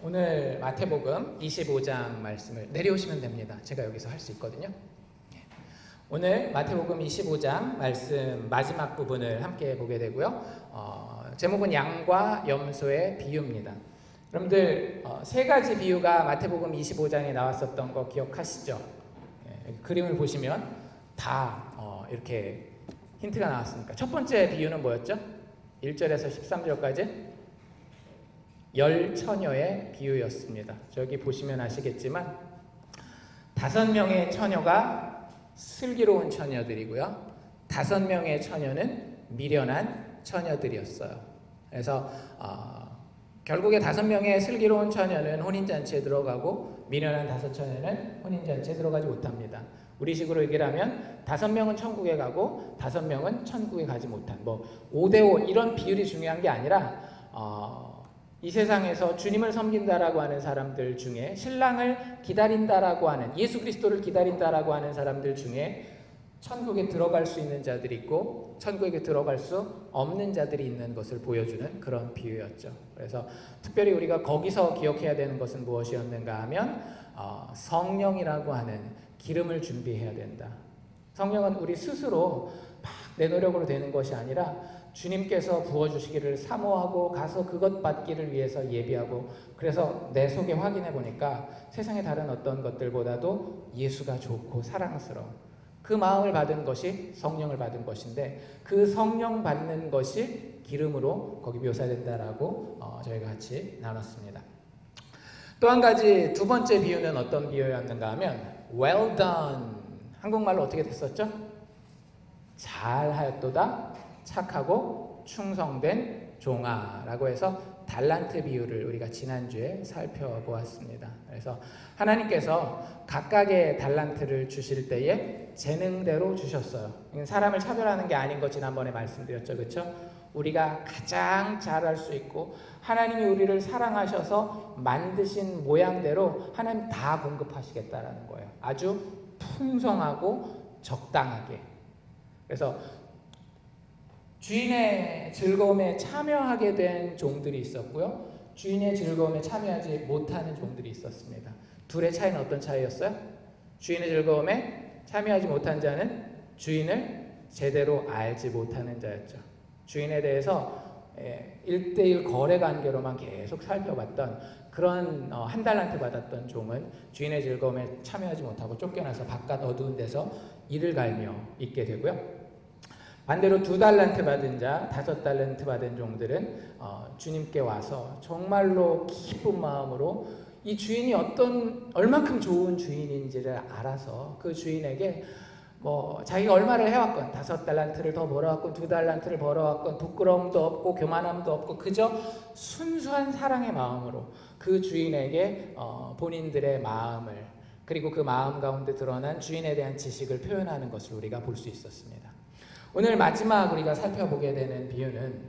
오늘 마태복음 25장 말씀을 내려오시면 됩니다. 제가 여기서 할 수 있거든요. 오늘 마태복음 25장 말씀 마지막 부분을 함께 보게 되고요. 제목은 양과 염소의 비유입니다. 여러분들 세 가지 비유가 마태복음 25장에 나왔었던 거 기억하시죠? 그림을 보시면 다 이렇게 힌트가 나왔으니까. 첫 번째 비유는 뭐였죠? 1절에서 13절까지 열 처녀의 비유였습니다. 저기 보시면 아시겠지만 5명의 처녀가 슬기로운 처녀들이고요. 5명의 처녀는 미련한 처녀들이었어요. 그래서 결국에 5명의 슬기로운 처녀는 혼인잔치에 들어가고 미련한 5처녀는 혼인잔치에 들어가지 못합니다. 우리식으로 얘기를 하면 5명은 천국에 가고 5명은 천국에 가지 못한 5대5 이런 비율이 중요한 게 아니라 이 세상에서 주님을 섬긴다라고 하는 사람들 중에 신랑을 기다린다라고 하는 예수 그리스도를 기다린다라고 하는 사람들 중에 천국에 들어갈 수 있는 자들이 있고 천국에 들어갈 수 없는 자들이 있는 것을 보여주는 그런 비유였죠. 그래서 특별히 우리가 거기서 기억해야 되는 것은 무엇이었는가 하면 성령이라고 하는 기름을 준비해야 된다. 성령은 우리 스스로 막 내 노력으로 되는 것이 아니라 주님께서 부어주시기를 사모하고 가서 그것 받기를 위해서 예비하고, 그래서 내 속에 확인해 보니까 세상의 다른 어떤 것들보다도 예수가 좋고 사랑스러운 그 마음을 받은 것이 성령을 받은 것인데, 그 성령 받는 것이 기름으로 거기 묘사된다라고 저희가 같이 나눴습니다. 또 한 가지 두 번째 비유는 어떤 비유였는가 하면 well done, 한국말로 어떻게 됐었죠? 잘하였도다 착하고 충성된 종아라고 해서 달란트 비유를 우리가 지난주에 살펴보았습니다. 그래서 하나님께서 각각의 달란트를 주실 때에 재능대로 주셨어요. 사람을 차별하는 게 아닌 거 지난번에 말씀드렸죠. 그렇죠? 우리가 가장 잘할 수 있고 하나님이 우리를 사랑하셔서 만드신 모양대로 하나님 다 공급하시겠다라는 거예요. 아주 풍성하고 적당하게. 그래서 주인의 즐거움에 참여하게 된 종들이 있었고요. 주인의 즐거움에 참여하지 못하는 종들이 있었습니다. 둘의 차이는 어떤 차이였어요? 주인의 즐거움에 참여하지 못한 자는 주인을 제대로 알지 못하는 자였죠. 주인에 대해서 1대1 거래 관계로만 계속 살펴봤던 그런 한 달란트 받았던 종은 주인의 즐거움에 참여하지 못하고 쫓겨나서 바깥 어두운 데서 이를 갈며 있게 되고요. 반대로 2달란트 받은 자, 5달란트 받은 종들은 주님께 와서 정말로 기쁜 마음으로 이 주인이 얼만큼 좋은 주인인지를 알아서 그 주인에게 자기가 얼마를 해왔건 5달란트를 더 벌어왔건 2달란트를 벌어왔건 부끄러움도 없고 교만함도 없고 그저 순수한 사랑의 마음으로 그 주인에게 본인들의 마음을, 그리고 그 마음 가운데 드러난 주인에 대한 지식을 표현하는 것을 우리가 볼 수 있었습니다. 오늘 마지막 우리가 살펴보게 되는 비유는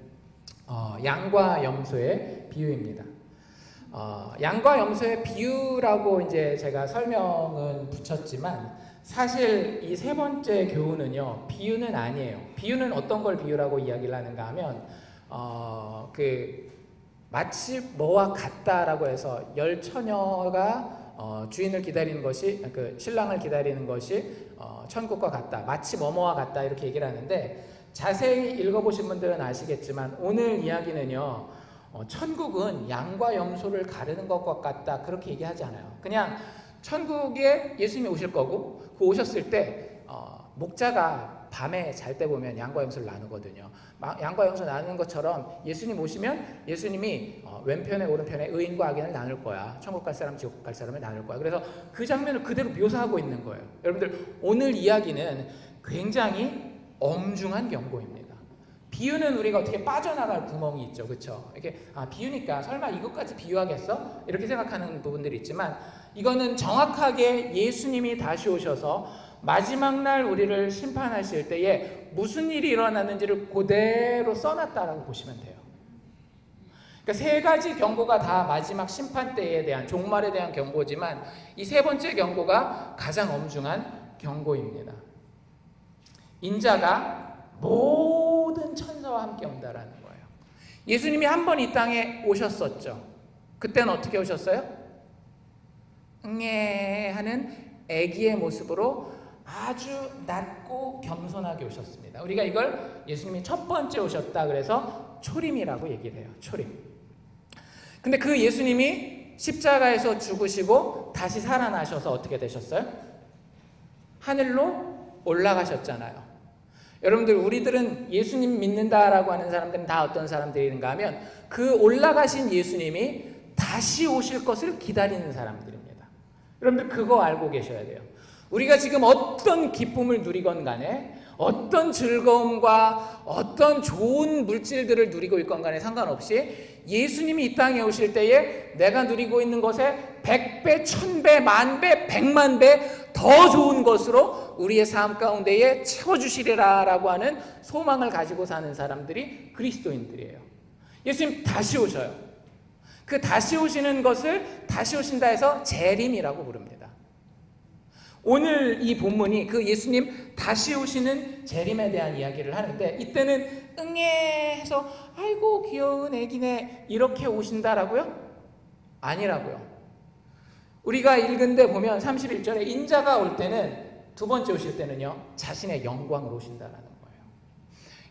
양과 염소의 비유입니다. 양과 염소의 비유라고 이제 제가 설명은 붙였지만 사실 이 세 번째 교훈은요, 비유는 아니에요. 비유는 어떤 걸 비유라고 이야기를 하는가 하면 마치 뭐와 같다라고 해서 열 처녀가 주인을 기다리는 것이, 신랑을 기다리는 것이 천국과 같다, 마치 뭐뭐와 같다, 이렇게 얘기를 하는데, 자세히 읽어보신 분들은 아시겠지만 오늘 이야기는요, 천국은 양과 염소를 가르는 것과 같다, 그렇게 얘기하지 않아요. 그냥 천국에 예수님이 오실 거고, 그 오셨을 때 목자가 밤에 잘 때 보면 양과 염소를 나누거든요. 양과 염소 나누는 것처럼 예수님 오시면 예수님이 왼편에 오른편에 의인과 악인을 나눌 거야. 천국 갈 사람, 지옥 갈 사람을 나눌 거야. 그래서 그 장면을 그대로 묘사하고 있는 거예요. 여러분들, 오늘 이야기는 굉장히 엄중한 경고입니다. 비유는 우리가 어떻게 빠져나갈 구멍이 있죠. 그렇죠? 이렇게 비유니까 설마 이것까지 비유하겠어? 이렇게 생각하는 부분들이 있지만, 이거는 정확하게 예수님이 다시 오셔서 마지막 날 우리를 심판하실 때에 무슨 일이 일어났는지를 그대로 써놨다라고 보시면 돼요. 그러니까 세 가지 경고가 다 마지막 심판 때에 대한, 종말에 대한 경고지만 이 세 번째 경고가 가장 엄중한 경고입니다. 인자가 모든 천사와 함께 온다라는 거예요. 예수님이 한 번 이 땅에 오셨었죠. 그때는 어떻게 오셨어요? 응애 하는 아기의 모습으로 아주 낮고 겸손하게 오셨습니다. 우리가 이걸 예수님이 첫 번째 오셨다 그래서 초림이라고 얘기를 해요. 초림. 근데 그 예수님이 십자가에서 죽으시고 다시 살아나셔서 어떻게 되셨어요? 하늘로 올라가셨잖아요. 여러분들, 우리들은 예수님 믿는다라고 하는 사람들은 다 어떤 사람들인가 하면 그 올라가신 예수님이 다시 오실 것을 기다리는 사람들입니다. 여러분들 그거 알고 계셔야 돼요. 우리가 지금 어떤 기쁨을 누리건 간에, 어떤 즐거움과 어떤 좋은 물질들을 누리고 있건 간에 상관없이 예수님이 이 땅에 오실 때에 내가 누리고 있는 것에 100배, 1000배, 10,000배, 100,000배 더 좋은 것으로 우리의 삶 가운데에 채워주시리라라고 하는 소망을 가지고 사는 사람들이 그리스도인들이에요. 예수님 다시 오셔요. 그 다시 오시는 것을 다시 오신다 해서 재림이라고 부릅니다. 오늘 이 본문이 그 예수님 다시 오시는 재림에 대한 이야기를 하는데, 이때는 응애 해서 아이고 귀여운 애기네 이렇게 오신다라고요? 아니라고요. 우리가 읽은 데 보면 31절에 인자가 올 때는, 두 번째 오실 때는요, 자신의 영광으로 오신다라는 거예요.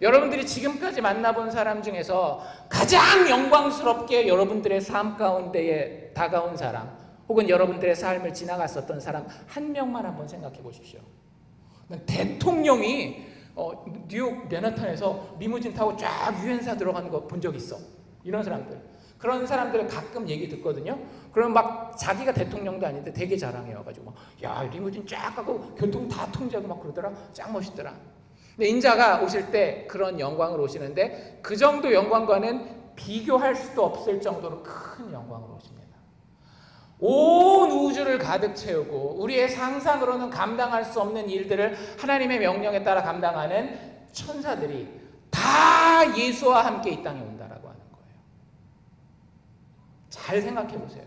여러분들이 지금까지 만나본 사람 중에서 가장 영광스럽게 여러분들의 삶 가운데에 다가온 사람, 혹은 여러분들의 삶을 지나갔었던 사람 한 명만 한번 생각해 보십시오. 대통령이 뉴욕 맨하탄에서 리무진 타고 쫙 유엔사 들어가는 거 본 적 있어. 이런 사람들. 그런 사람들을 가끔 얘기 듣거든요. 그럼 막 자기가 대통령도 아닌데 되게 자랑해와가지고 야 리무진 쫙 가고 교통 다 통제하고 막 그러더라. 짱 멋있더라. 근데 인자가 오실 때 그런 영광으로 오시는데, 그 정도 영광과는 비교할 수도 없을 정도로 큰 영광으로 오십니다. 온 우주를 가득 채우고 우리의 상상으로는 감당할 수 없는 일들을 하나님의 명령에 따라 감당하는 천사들이 다 예수와 함께 이 땅에 온다라고 하는 거예요. 잘 생각해 보세요.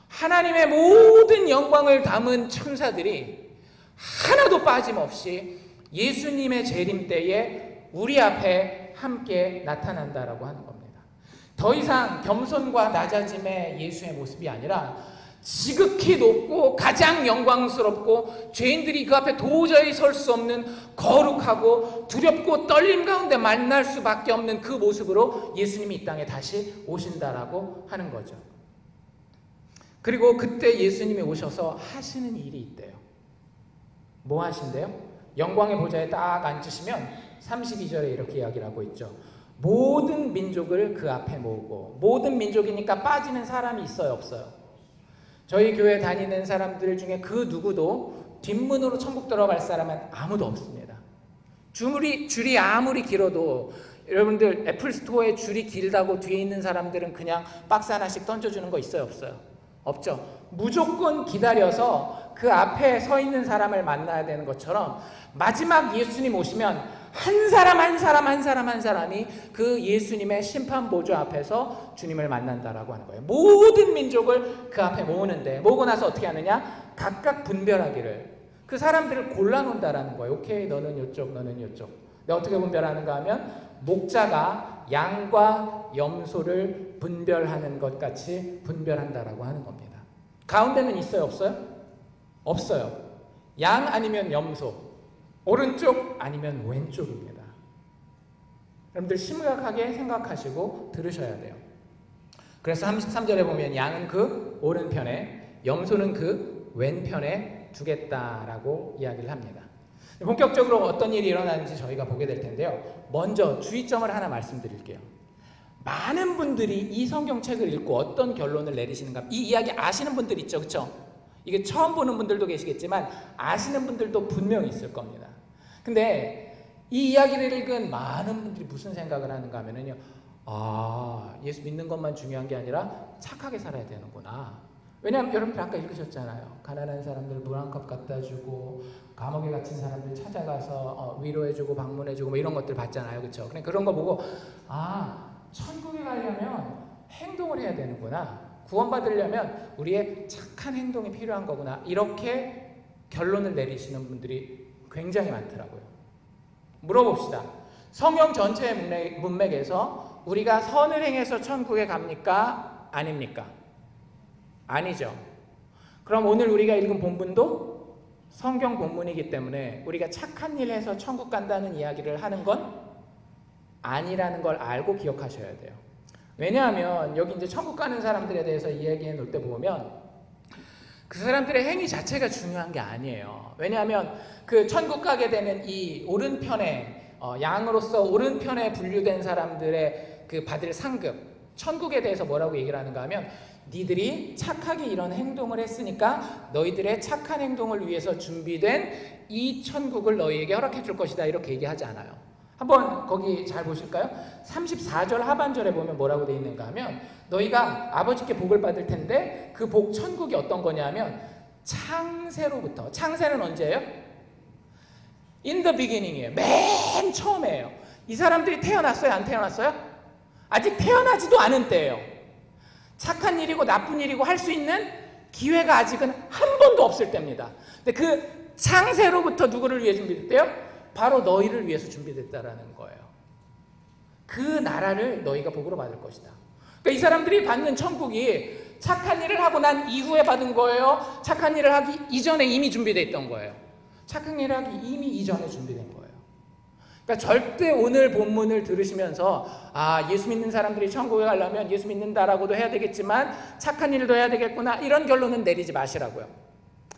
하나님의 모든 영광을 담은 천사들이 하나도 빠짐없이 예수님의 재림 때에 우리 앞에 함께 나타난다라고 하는 겁니다. 더 이상 겸손과 낮아짐의 예수의 모습이 아니라 지극히 높고 가장 영광스럽고 죄인들이 그 앞에 도저히 설 수 없는 거룩하고 두렵고 떨림 가운데 만날 수밖에 없는 그 모습으로 예수님이 이 땅에 다시 오신다라고 하는 거죠. 그리고 그때 예수님이 오셔서 하시는 일이 있대요. 뭐 하신대요? 영광의 보좌에 딱 앉으시면 32절에 이렇게 이야기를 하고 있죠. 모든 민족을 그 앞에 모으고, 모든 민족이니까 빠지는 사람이 있어요, 없어요? 저희 교회 다니는 사람들 중에 그 누구도 뒷문으로 천국 들어갈 사람은 아무도 없습니다. 줄이 아무리 길어도, 여러분들 애플스토어에 줄이 길다고 뒤에 있는 사람들은 그냥 박스 하나씩 던져주는 거 있어요, 없어요? 없죠. 무조건 기다려서 그 앞에 서 있는 사람을 만나야 되는 것처럼 마지막 예수님 오시면 한 사람이 그 예수님의 심판 보좌 앞에서 주님을 만난다라고 하는 거예요. 모든 민족을 그 앞에 모으는데, 모으고 나서 어떻게 하느냐? 각각 분별하기를, 그 사람들을 골라놓는다라는 거예요. 오케이, 너는 이쪽, 너는 이쪽. 내가 어떻게 분별하는가 하면 목자가 양과 염소를 분별하는 것 같이 분별한다라고 하는 겁니다. 가운데는 있어요, 없어요? 없어요. 양 아니면 염소, 오른쪽 아니면 왼쪽입니다. 여러분들 심각하게 생각하시고 들으셔야 돼요. 그래서 33절에 보면 양은 그 오른편에, 염소는 그 왼편에 두겠다라고 이야기를 합니다. 본격적으로 어떤 일이 일어나는지 저희가 보게 될 텐데요. 먼저 주의점을 하나 말씀드릴게요. 많은 분들이 이 성경책을 읽고 어떤 결론을 내리시는가, 이 이야기 아시는 분들 있죠, 그렇죠? 이게 처음 보는 분들도 계시겠지만 아시는 분들도 분명히 있을 겁니다. 근데 이 이야기를 읽은 많은 분들이 무슨 생각을 하는가 하면요, 예수 믿는 것만 중요한 게 아니라 착하게 살아야 되는구나. 왜냐하면 여러분들 아까 읽으셨잖아요. 가난한 사람들 물 한 컵 갖다 주고, 감옥에 갇힌 사람들 찾아가서 위로해주고 방문해주고 뭐 이런 것들 봤잖아요, 그렇죠? 그냥 그런 거 보고 천국에 가려면 행동을 해야 되는구나. 구원받으려면 우리의 착한 행동이 필요한 거구나. 이렇게 결론을 내리시는 분들이 굉장히 많더라고요. 물어봅시다. 성경 전체의 문맥에서 우리가 선을 행해서 천국에 갑니까? 아닙니까? 아니죠. 그럼 오늘 우리가 읽은 본문도 성경 본문이기 때문에 우리가 착한 일 해서 천국 간다는 이야기를 하는 건 아니라는 걸 알고 기억하셔야 돼요. 왜냐하면 여기 이제 천국 가는 사람들에 대해서 이야기해 놓을 때 보면 그 사람들의 행위 자체가 중요한 게 아니에요. 왜냐하면 그 천국 가게 되는 이 오른편에 양으로서 오른편에 분류된 사람들의 그 받을 상급, 천국에 대해서 뭐라고 얘기를 하는가 하면 니들이 착하게 이런 행동을 했으니까 너희들의 착한 행동을 위해서 준비된 이 천국을 너희에게 허락해 줄 것이다, 이렇게 얘기하지 않아요. 한번 거기 잘 보실까요? 34절 하반절에 보면 뭐라고 되어 있는가 하면 너희가 아버지께 복을 받을 텐데 그 복 천국이 어떤 거냐면 창세로부터, 창세는 언제예요? In the beginning이에요. 맨 처음이에요. 이 사람들이 태어났어요? 안 태어났어요? 아직 태어나지도 않은 때예요. 착한 일이고 나쁜 일이고 할 수 있는 기회가 아직은 한 번도 없을 때입니다. 근데 그 창세로부터 누구를 위해 준비됐대요? 바로 너희를 위해서 준비됐다라는 거예요. 그 나라를 너희가 복으로 받을 것이다. 그러니까 이 사람들이 받는 천국이 착한 일을 하고 난 이후에 받은 거예요? 착한 일을 하기 이전에 이미 준비되어 있던 거예요? 착한 일을 하기 이미 이전에 준비된 거예요. 그러니까 절대 오늘 본문을 들으시면서 예수 믿는 사람들이 천국에 가려면 예수 믿는다라고도 해야 되겠지만 착한 일도 해야 되겠구나, 이런 결론은 내리지 마시라고요.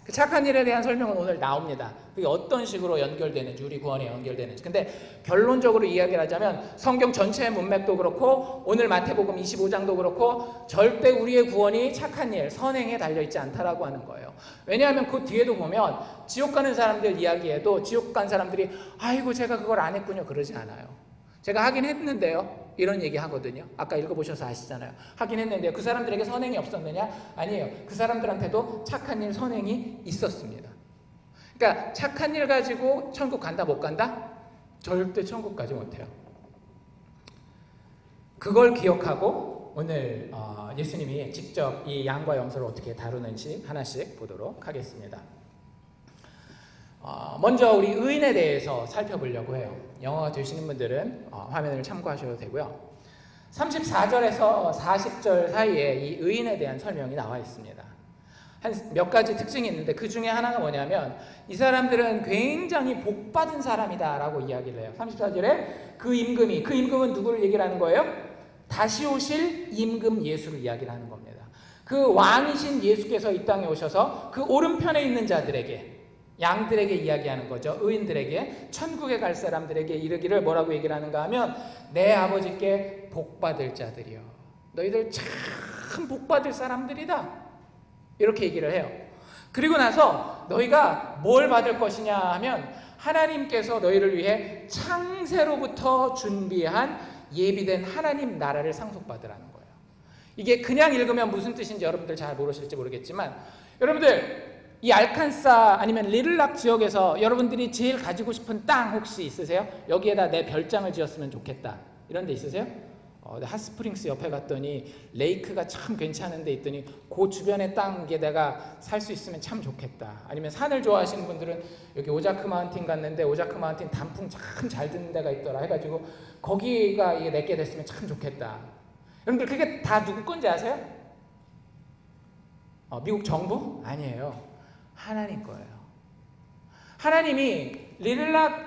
그 착한 일에 대한 설명은 오늘 나옵니다. 그게 어떤 식으로 연결되는지, 우리 구원에 연결되는지. 근데 결론적으로 이야기를 하자면 성경 전체의 문맥도 그렇고 오늘 마태복음 25장도 그렇고 절대 우리의 구원이 착한 일, 선행에 달려있지 않다라고 하는 거예요. 왜냐하면 그 뒤에도 보면 지옥 가는 사람들 이야기에도 지옥 간 사람들이 아이고 제가 그걸 안 했군요, 그러지 않아요. 제가 하긴 했는데요, 이런 얘기 하거든요. 아까 읽어보셔서 아시잖아요. 하긴 했는데요. 그 사람들에게 선행이 없었느냐? 아니에요. 그 사람들한테도 착한 일, 선행이 있었습니다. 그러니까 착한 일 가지고 천국 간다 못 간다? 절대 천국 가지 못해요. 그걸 기억하고 오늘 예수님이 직접 이 양과 염소를 어떻게 다루는지 하나씩 보도록 하겠습니다. 먼저 우리 의인에 대해서 살펴보려고 해요. 영어가 되시는 분들은 화면을 참고하셔도 되고요. 34절에서 40절 사이에 이 의인에 대한 설명이 나와 있습니다. 한 몇 가지 특징이 있는데 그 중에 하나가 뭐냐면 이 사람들은 굉장히 복받은 사람이다 라고 이야기를 해요. 34절에 그 임금은 누구를 얘기를 하는 거예요? 다시 오실 임금 예수를 이야기를 하는 겁니다. 그 왕이신 예수께서 이 땅에 오셔서 그 오른편에 있는 자들에게, 양들에게 이야기하는 거죠. 의인들에게, 천국에 갈 사람들에게 이르기를 뭐라고 얘기를 하는가 하면 내 아버지께 복받을 자들이여, 너희들 참 복받을 사람들이다, 이렇게 얘기를 해요. 그리고 나서 너희가 뭘 받을 것이냐 하면 하나님께서 너희를 위해 창세로부터 준비한 예비된 하나님 나라를 상속받으라는 거예요. 이게 그냥 읽으면 무슨 뜻인지 여러분들 잘 모르실지 모르겠지만, 여러분들 이 알칸사 아니면 리틀락 지역에서 여러분들이 제일 가지고 싶은 땅 혹시 있으세요? 여기에다 내 별장을 지었으면 좋겠다, 이런 데 있으세요? 핫스프링스 옆에 갔더니 레이크가 참 괜찮은 데 있더니 그 주변의 땅에 내가 살 수 있으면 참 좋겠다. 아니면 산을 좋아하시는 분들은 여기 오자크 마운틴 갔는데 오자크 마운틴 단풍 참 잘 드는 데가 있더라 해가지고 거기가 이게 내게 됐으면 참 좋겠다. 여러분들 그게 다 누구 건지 아세요? 미국 정부? 아니에요. 하나님 거예요. 하나님이 리틀락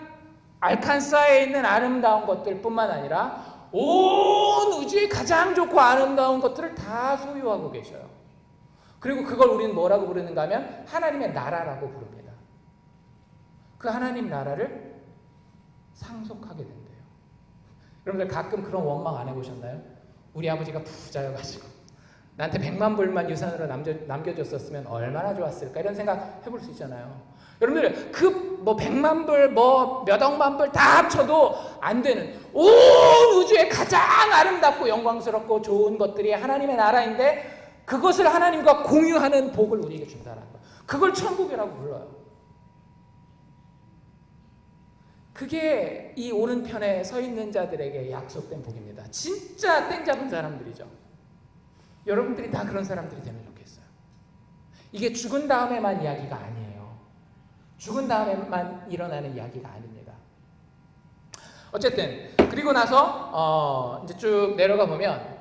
알칸사에 있는 아름다운 것들 뿐만 아니라 온 우주의 가장 좋고 아름다운 것들을 다 소유하고 계셔요. 그리고 그걸 우리는 뭐라고 부르는가 하면 하나님의 나라라고 부릅니다. 그 하나님 나라를 상속하게 된대요. 여러분들 가끔 그런 원망 안 해보셨나요? 우리 아버지가 부자여가지고 나한테 100만 불만 유산으로 남겨줬었으면 얼마나 좋았을까, 이런 생각 해볼 수 있잖아요. 여러분들 그 100만 불 몇 억만 불 다 합쳐도 안 되는 온 우주의 가장 아름답고 영광스럽고 좋은 것들이 하나님의 나라인데 그것을 하나님과 공유하는 복을 우리에게 준다는 거예요. 그걸 천국이라고 불러요. 그게 이 오른편에 서 있는 자들에게 약속된 복입니다. 진짜 땡 잡은 사람들이죠. 여러분들이 다 그런 사람들이 되면 좋겠어요. 이게 죽은 다음에만 이야기가 아니에요. 죽은 다음에만 일어나는 이야기가 아닙니다. 어쨌든 그리고 나서 이제 쭉 내려가 보면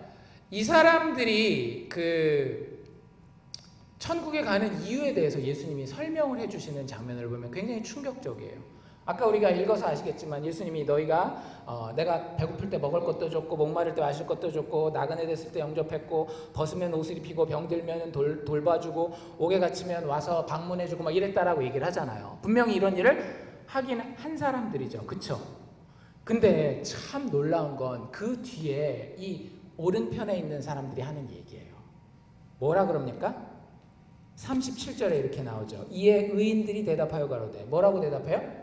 이 사람들이 그 천국에 가는 이유에 대해서 예수님이 설명을 해주시는 장면을 보면 굉장히 충격적이에요. 아까 우리가 읽어서 아시겠지만 예수님이 너희가 내가 배고플 때 먹을 것도 줬고 목마를 때 마실 것도 줬고 나그네 됐을 때 영접했고 벗으면 옷을 입히고 병들면 돌봐주고 옥에 갇히면 와서 방문해주고 막 이랬다라고 얘기를 하잖아요. 분명히 이런 일을 하긴 한 사람들이죠. 그쵸? 근데 참 놀라운 건 그 뒤에 이 오른편에 있는 사람들이 하는 얘기예요. 뭐라 그럽니까? 37절에 이렇게 나오죠. 이에 의인들이 대답하여 가로되 뭐라고 대답해요?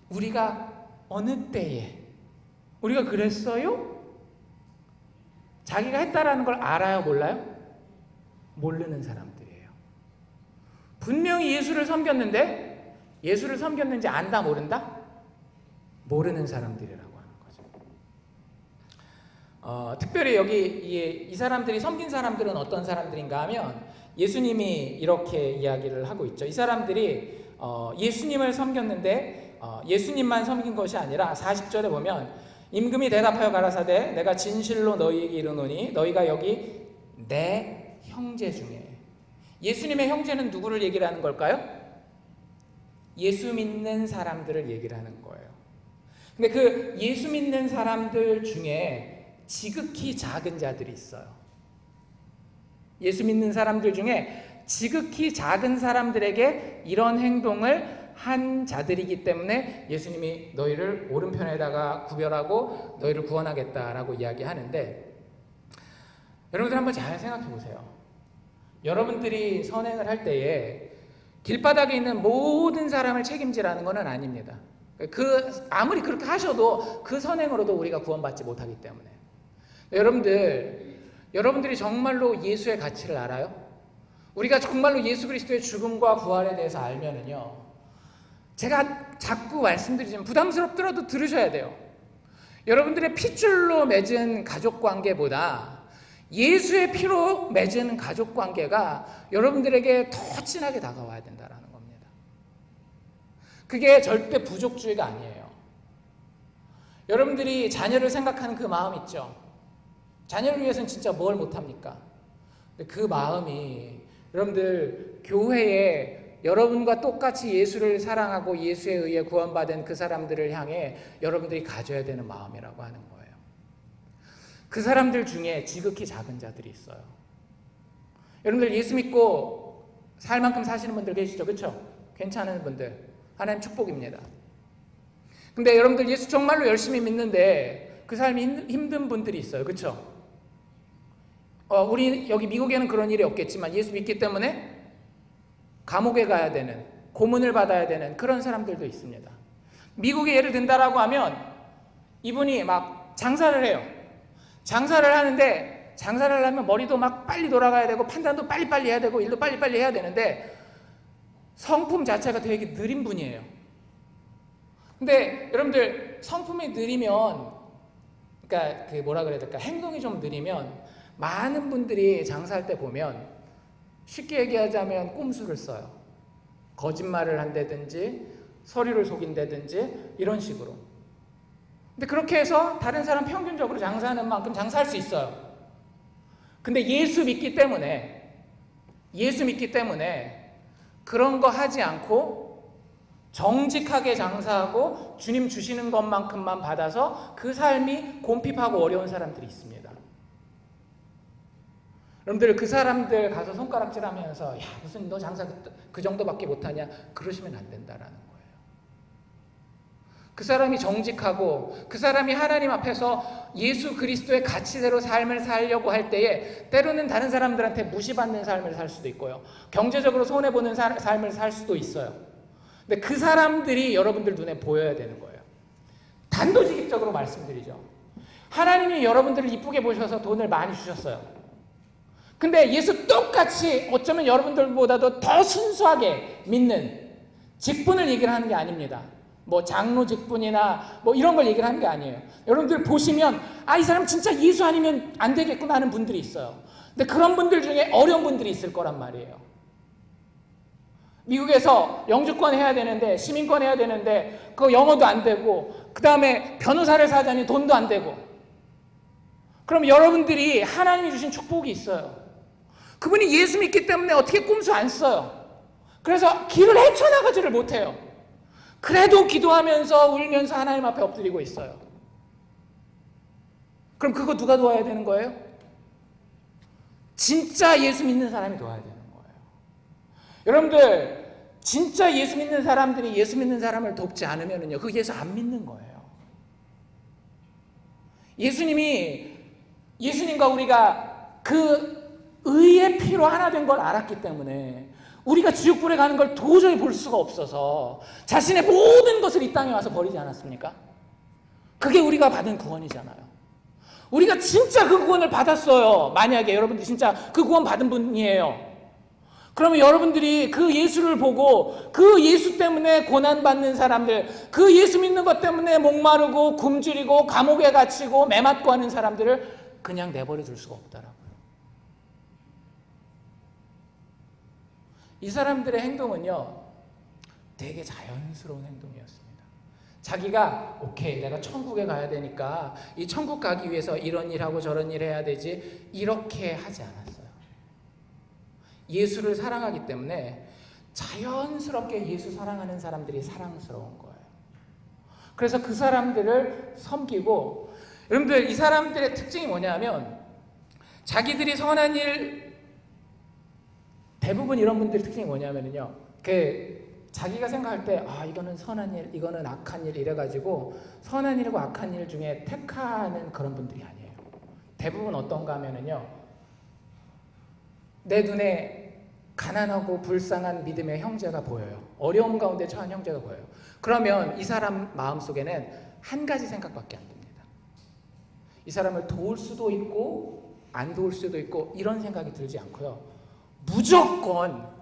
우리가 어느 때에 우리가 그랬어요? 자기가 했다라는 걸 알아요? 몰라요? 모르는 사람들이에요. 분명히 예수를 섬겼는데 예수를 섬겼는지 안다 모른다? 모르는 사람들이라고 하는 거죠. 특별히 여기 이 사람들이 섬긴 사람들은 어떤 사람들인가 하면 예수님이 이렇게 이야기를 하고 있죠. 이 사람들이 예수님을 섬겼는데 예수님만 섬긴 것이 아니라 40절에 보면 임금이 대답하여 가라사대 내가 진실로 너희에게 이르노니 너희가 여기 내 형제 중에 예수님의 형제는 누구를 얘기를 하는 걸까요? 예수 믿는 사람들을 얘기를 하는 거예요. 근데 그 예수 믿는 사람들 중에 지극히 작은 자들이 있어요. 예수 믿는 사람들 중에 지극히 작은 사람들에게 이런 행동을 한 자들이기 때문에 예수님이 너희를 오른편에다가 구별하고 너희를 구원하겠다라고 이야기하는데 여러분들 한번 잘 생각해 보세요. 여러분들이 선행을 할 때에 길바닥에 있는 모든 사람을 책임지라는 것은 아닙니다. 아무리 그렇게 하셔도 그 선행으로도 우리가 구원받지 못하기 때문에 여러분들이 정말로 예수의 가치를 알아요? 우리가 정말로 예수 그리스도의 죽음과 부활에 대해서 알면은요 제가 자꾸 말씀드리지만 부담스럽더라도 들으셔야 돼요. 여러분들의 핏줄로 맺은 가족관계보다 예수의 피로 맺은 가족관계가 여러분들에게 더 진하게 다가와야 된다는 겁니다. 그게 절대 부족주의가 아니에요. 여러분들이 자녀를 생각하는 그 마음 있죠. 자녀를 위해서는 진짜 뭘 못합니까? 근데 그 마음이 여러분들 교회에 여러분과 똑같이 예수를 사랑하고 예수에 의해 구원받은 그 사람들을 향해 여러분들이 가져야 되는 마음이라고 하는 거예요. 그 사람들 중에 지극히 작은 자들이 있어요. 여러분들 예수 믿고 살 만큼 사시는 분들 계시죠? 그렇죠? 괜찮은 분들 하나님 축복입니다. 근데 여러분들 예수 정말로 열심히 믿는데 그 삶이 힘든 분들이 있어요. 그렇죠? 우리 여기 미국에는 그런 일이 없겠지만 예수 믿기 때문에 감옥에 가야 되는, 고문을 받아야 되는 그런 사람들도 있습니다. 미국에 예를 든다라고 하면 이분이 막 장사를 해요. 장사를 하는데 장사를 하려면 머리도 막 빨리 돌아가야 되고 판단도 빨리빨리 해야 되고 일도 빨리빨리 해야 되는데 성품 자체가 되게 느린 분이에요. 근데 여러분들 성품이 느리면 그러니까 그 뭐라 그래야 될까? 행동이 좀 느리면 많은 분들이 장사할 때 보면 쉽게 얘기하자면 꼼수를 써요. 거짓말을 한다든지 서류를 속인다든지 이런 식으로. 근데 그렇게 해서 다른 사람 평균적으로 장사하는 만큼 장사할 수 있어요. 근데 예수 믿기 때문에 그런 거 하지 않고 정직하게 장사하고 주님 주시는 것만큼만 받아서 그 삶이 곰핍하고 어려운 사람들이 있습니다. 여러분들 그 사람들 가서 손가락질하면서 야 무슨 너 장사 그 정도밖에 못하냐 그러시면 안 된다라는 거예요. 그 사람이 정직하고 그 사람이 하나님 앞에서 예수 그리스도의 가치대로 삶을 살려고 할 때에 때로는 다른 사람들한테 무시받는 삶을 살 수도 있고요. 경제적으로 손해보는 삶을 살 수도 있어요. 근데 그 사람들이 여러분들 눈에 보여야 되는 거예요. 단도직입적으로 말씀드리죠. 하나님이 여러분들을 이쁘게 보셔서 돈을 많이 주셨어요. 근데 예수 똑같이 어쩌면 여러분들보다도 더 순수하게 믿는 직분을 얘기를 하는 게 아닙니다. 뭐 장로 직분이나 뭐 이런 걸 얘기를 하는 게 아니에요. 여러분들 보시면 이 사람 진짜 예수 아니면 안 되겠구나 하는 분들이 있어요. 근데 그런 분들 중에 어려운 분들이 있을 거란 말이에요. 미국에서 영주권 해야 되는데 시민권 해야 되는데 그거 영어도 안 되고 그 다음에 변호사를 사자니 돈도 안 되고 그럼 여러분들이 하나님이 주신 축복이 있어요. 그분이 예수 믿기 때문에 어떻게 꼼수 안 써요. 그래서 길을 헤쳐나가지를 못해요. 그래도 기도하면서 울면서 하나님 앞에 엎드리고 있어요. 그럼 그거 누가 도와야 되는 거예요? 진짜 예수 믿는 사람이 도와야 되는 거예요. 여러분들, 진짜 예수 믿는 사람들이 예수 믿는 사람을 돕지 않으면요, 그 예수 안 믿는 거예요. 예수님과 우리가 그 의의 피로 하나 된 걸 알았기 때문에 우리가 지옥불에 가는 걸 도저히 볼 수가 없어서 자신의 모든 것을 이 땅에 와서 버리지 않았습니까? 그게 우리가 받은 구원이잖아요. 우리가 진짜 그 구원을 받았어요. 만약에 여러분들이 진짜 그 구원 받은 분이에요. 그러면 여러분들이 그 예수를 보고 그 예수 때문에 고난받는 사람들, 그 예수 믿는 것 때문에 목마르고 굶주리고 감옥에 갇히고 매맞고 하는 사람들을 그냥 내버려 둘 수가 없다라고요. 이 사람들의 행동은요, 되게 자연스러운 행동이었습니다. 자기가 오케이, 내가 천국에 가야 되니까 이 천국 가기 위해서 이런 일하고 저런 일 해야 되지, 이렇게 하지 않았어요. 예수를 사랑하기 때문에 자연스럽게 예수 사랑하는 사람들이 사랑스러운 거예요. 그래서 그 사람들을 섬기고, 여러분들 이 사람들의 특징이 뭐냐면 자기들이 선한 일, 대부분 이런 분들의 특징이 뭐냐면요, 자기가 생각할 때 이거는 선한 일, 이거는 악한 일 이래가지고 선한 일과 악한 일 중에 택하는 그런 분들이 아니에요. 대부분 어떤가 하면은요, 내 눈에 가난하고 불쌍한 믿음의 형제가 보여요. 어려움 가운데 처한 형제가 보여요. 그러면 이 사람 마음속에는 한 가지 생각밖에 안 듭니다. 이 사람을 도울 수도 있고 안 도울 수도 있고 이런 생각이 들지 않고요, 무조건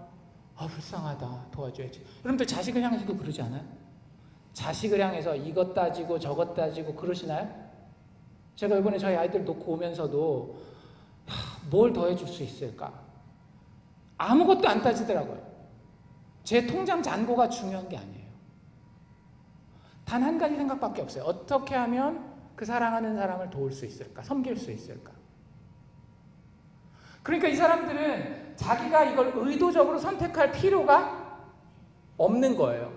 불쌍하다, 도와줘야지. 여러분들 자식을 향해서도 그러지 않아요? 자식을 향해서 이것 따지고 저것 따지고 그러시나요? 제가 이번에 저희 아이들 놓고 오면서도 뭘 더 해줄 수 있을까? 아무것도 안 따지더라고요. 제 통장 잔고가 중요한 게 아니에요. 단 한 가지 생각밖에 없어요. 어떻게 하면 그 사랑하는 사람을 도울 수 있을까? 섬길 수 있을까? 그러니까 이 사람들은 자기가 이걸 의도적으로 선택할 필요가 없는 거예요.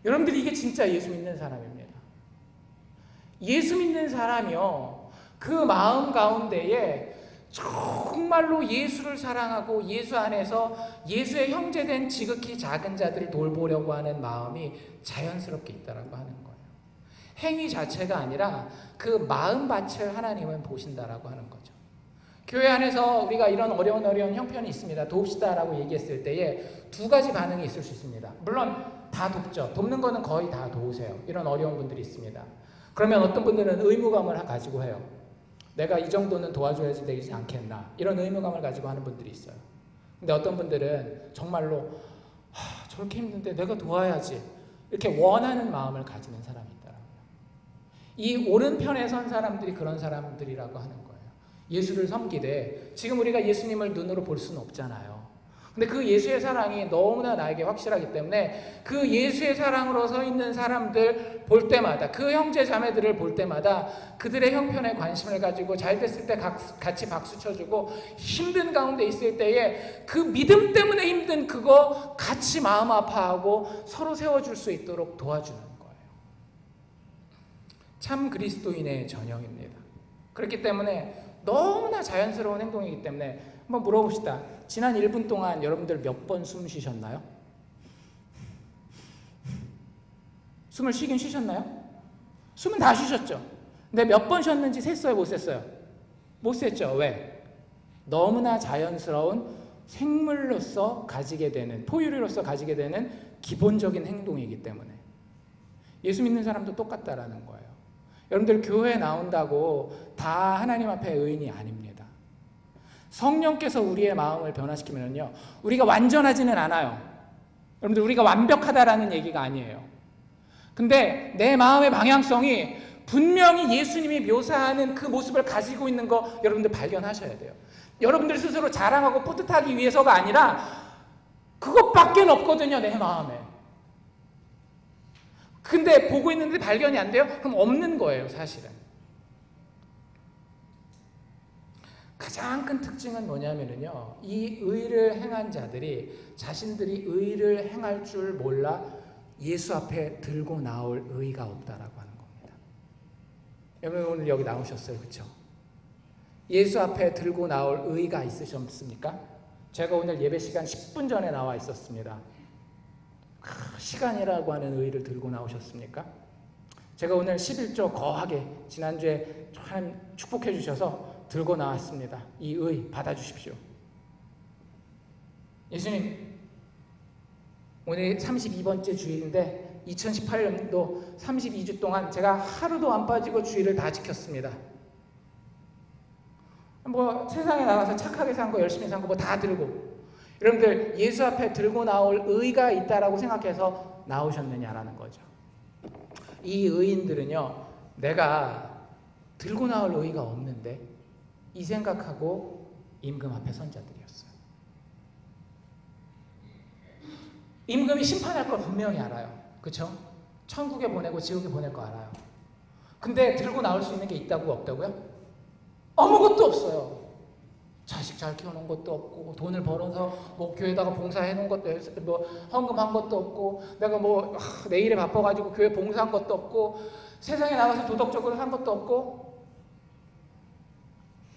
여러분들이 이게 진짜 예수 믿는 사람입니다. 예수 믿는 사람이요, 그 마음 가운데에 정말로 예수를 사랑하고 예수 안에서 예수의 형제된 지극히 작은 자들을 돌보려고 하는 마음이 자연스럽게 있다라고 하는 거예요. 행위 자체가 아니라 그 마음밭을 하나님은 보신다라고 하는 거죠. 교회 안에서 우리가 이런 어려운 형편이 있습니다, 돕시다라고 얘기했을 때에 두 가지 반응이 있을 수 있습니다. 물론 다 돕죠. 돕는 거는 거의 다 도우세요. 이런 어려운 분들이 있습니다. 그러면 어떤 분들은 의무감을 가지고 해요. 내가 이 정도는 도와줘야지 되지 않겠나, 이런 의무감을 가지고 하는 분들이 있어요. 근데 어떤 분들은 정말로 저렇게 힘든데 내가 도와야지, 이렇게 원하는 마음을 가지는 사람이 있더라고요. 이 오른편에 선 사람들이 그런 사람들이라고 하는 거예요. 예수를 섬기되, 지금 우리가 예수님을 눈으로 볼 수는 없잖아요. 근데 그 예수의 사랑이 너무나 나에게 확실하기 때문에 그 예수의 사랑으로 서 있는 사람들 볼 때마다, 그 형제 자매들을 볼 때마다 그들의 형편에 관심을 가지고 잘 됐을 때 같이 박수 쳐주고, 힘든 가운데 있을 때에 그 믿음 때문에 힘든 그거 같이 마음 아파하고 서로 세워줄 수 있도록 도와주는 거예요. 참 그리스도인의 전형입니다. 그렇기 때문에 너무나 자연스러운 행동이기 때문에 한번 물어봅시다. 지난 1분 동안 여러분들 몇 번 숨 쉬셨나요? 숨을 쉬긴 쉬셨나요? 숨은 다 쉬셨죠? 근데 몇 번 쉬었는지 셌어요, 못 셌어요? 못 셌죠. 왜? 너무나 자연스러운 생물로서 가지게 되는, 포유류로서 가지게 되는 기본적인 행동이기 때문에. 예수 믿는 사람도 똑같다라는 거예요. 여러분들 교회에 나온다고 다 하나님 앞에 의인이 아닙니다. 성령께서 우리의 마음을 변화시키면요, 우리가 완전하지는 않아요. 여러분들 우리가 완벽하다라는 얘기가 아니에요. 근데 내 마음의 방향성이 분명히 예수님이 묘사하는 그 모습을 가지고 있는 거 여러분들 발견하셔야 돼요. 여러분들 스스로 자랑하고 뿌듯하기 위해서가 아니라 그것밖에 없거든요, 내 마음에. 근데 보고 있는데 발견이 안 돼요? 그럼 없는 거예요, 사실은. 가장 큰 특징은 뭐냐면요, 이 의를 행한 자들이 자신들이 의를 행할 줄 몰라 예수 앞에 들고 나올 의가 없다라고 하는 겁니다. 여러분 오늘 여기 나오셨어요, 그렇죠? 예수 앞에 들고 나올 의가 있으셨습니까? 제가 오늘 예배 시간 10분 전에 나와 있었습니다. 시간이라고 하는 의를 들고 나오셨습니까? 제가 오늘 11조 거하게 지난주에 하나님 축복해 주셔서 들고 나왔습니다. 이 의 받아주십시오. 예수님, 오늘 32번째 주일인데 2018년도 32주 동안 제가 하루도 안 빠지고 주일을 다 지켰습니다. 뭐 세상에 나가서 착하게 산 거, 열심히 산 거 뭐 다 들고, 여러분들 예수 앞에 들고 나올 의가 있다라고 생각해서 나오셨느냐라는 거죠. 이 의인들은요, 내가 들고 나올 의가 없는데 이 생각하고 임금 앞에 선 자들이었어요. 임금이 심판할 걸 분명히 알아요. 그렇죠? 천국에 보내고 지옥에 보낼 거 알아요. 근데 들고 나올 수 있는 게 있다고 없다고요? 아무것도 없어요. 자식 잘 키워놓은 것도 없고, 돈을 벌어서 뭐 교회에다가 봉사해 놓은 것도, 뭐 헌금한 것도 없고, 내가 뭐 내 일에 바빠가지고 교회 봉사한 것도 없고, 세상에 나가서 도덕적으로 산 것도 없고.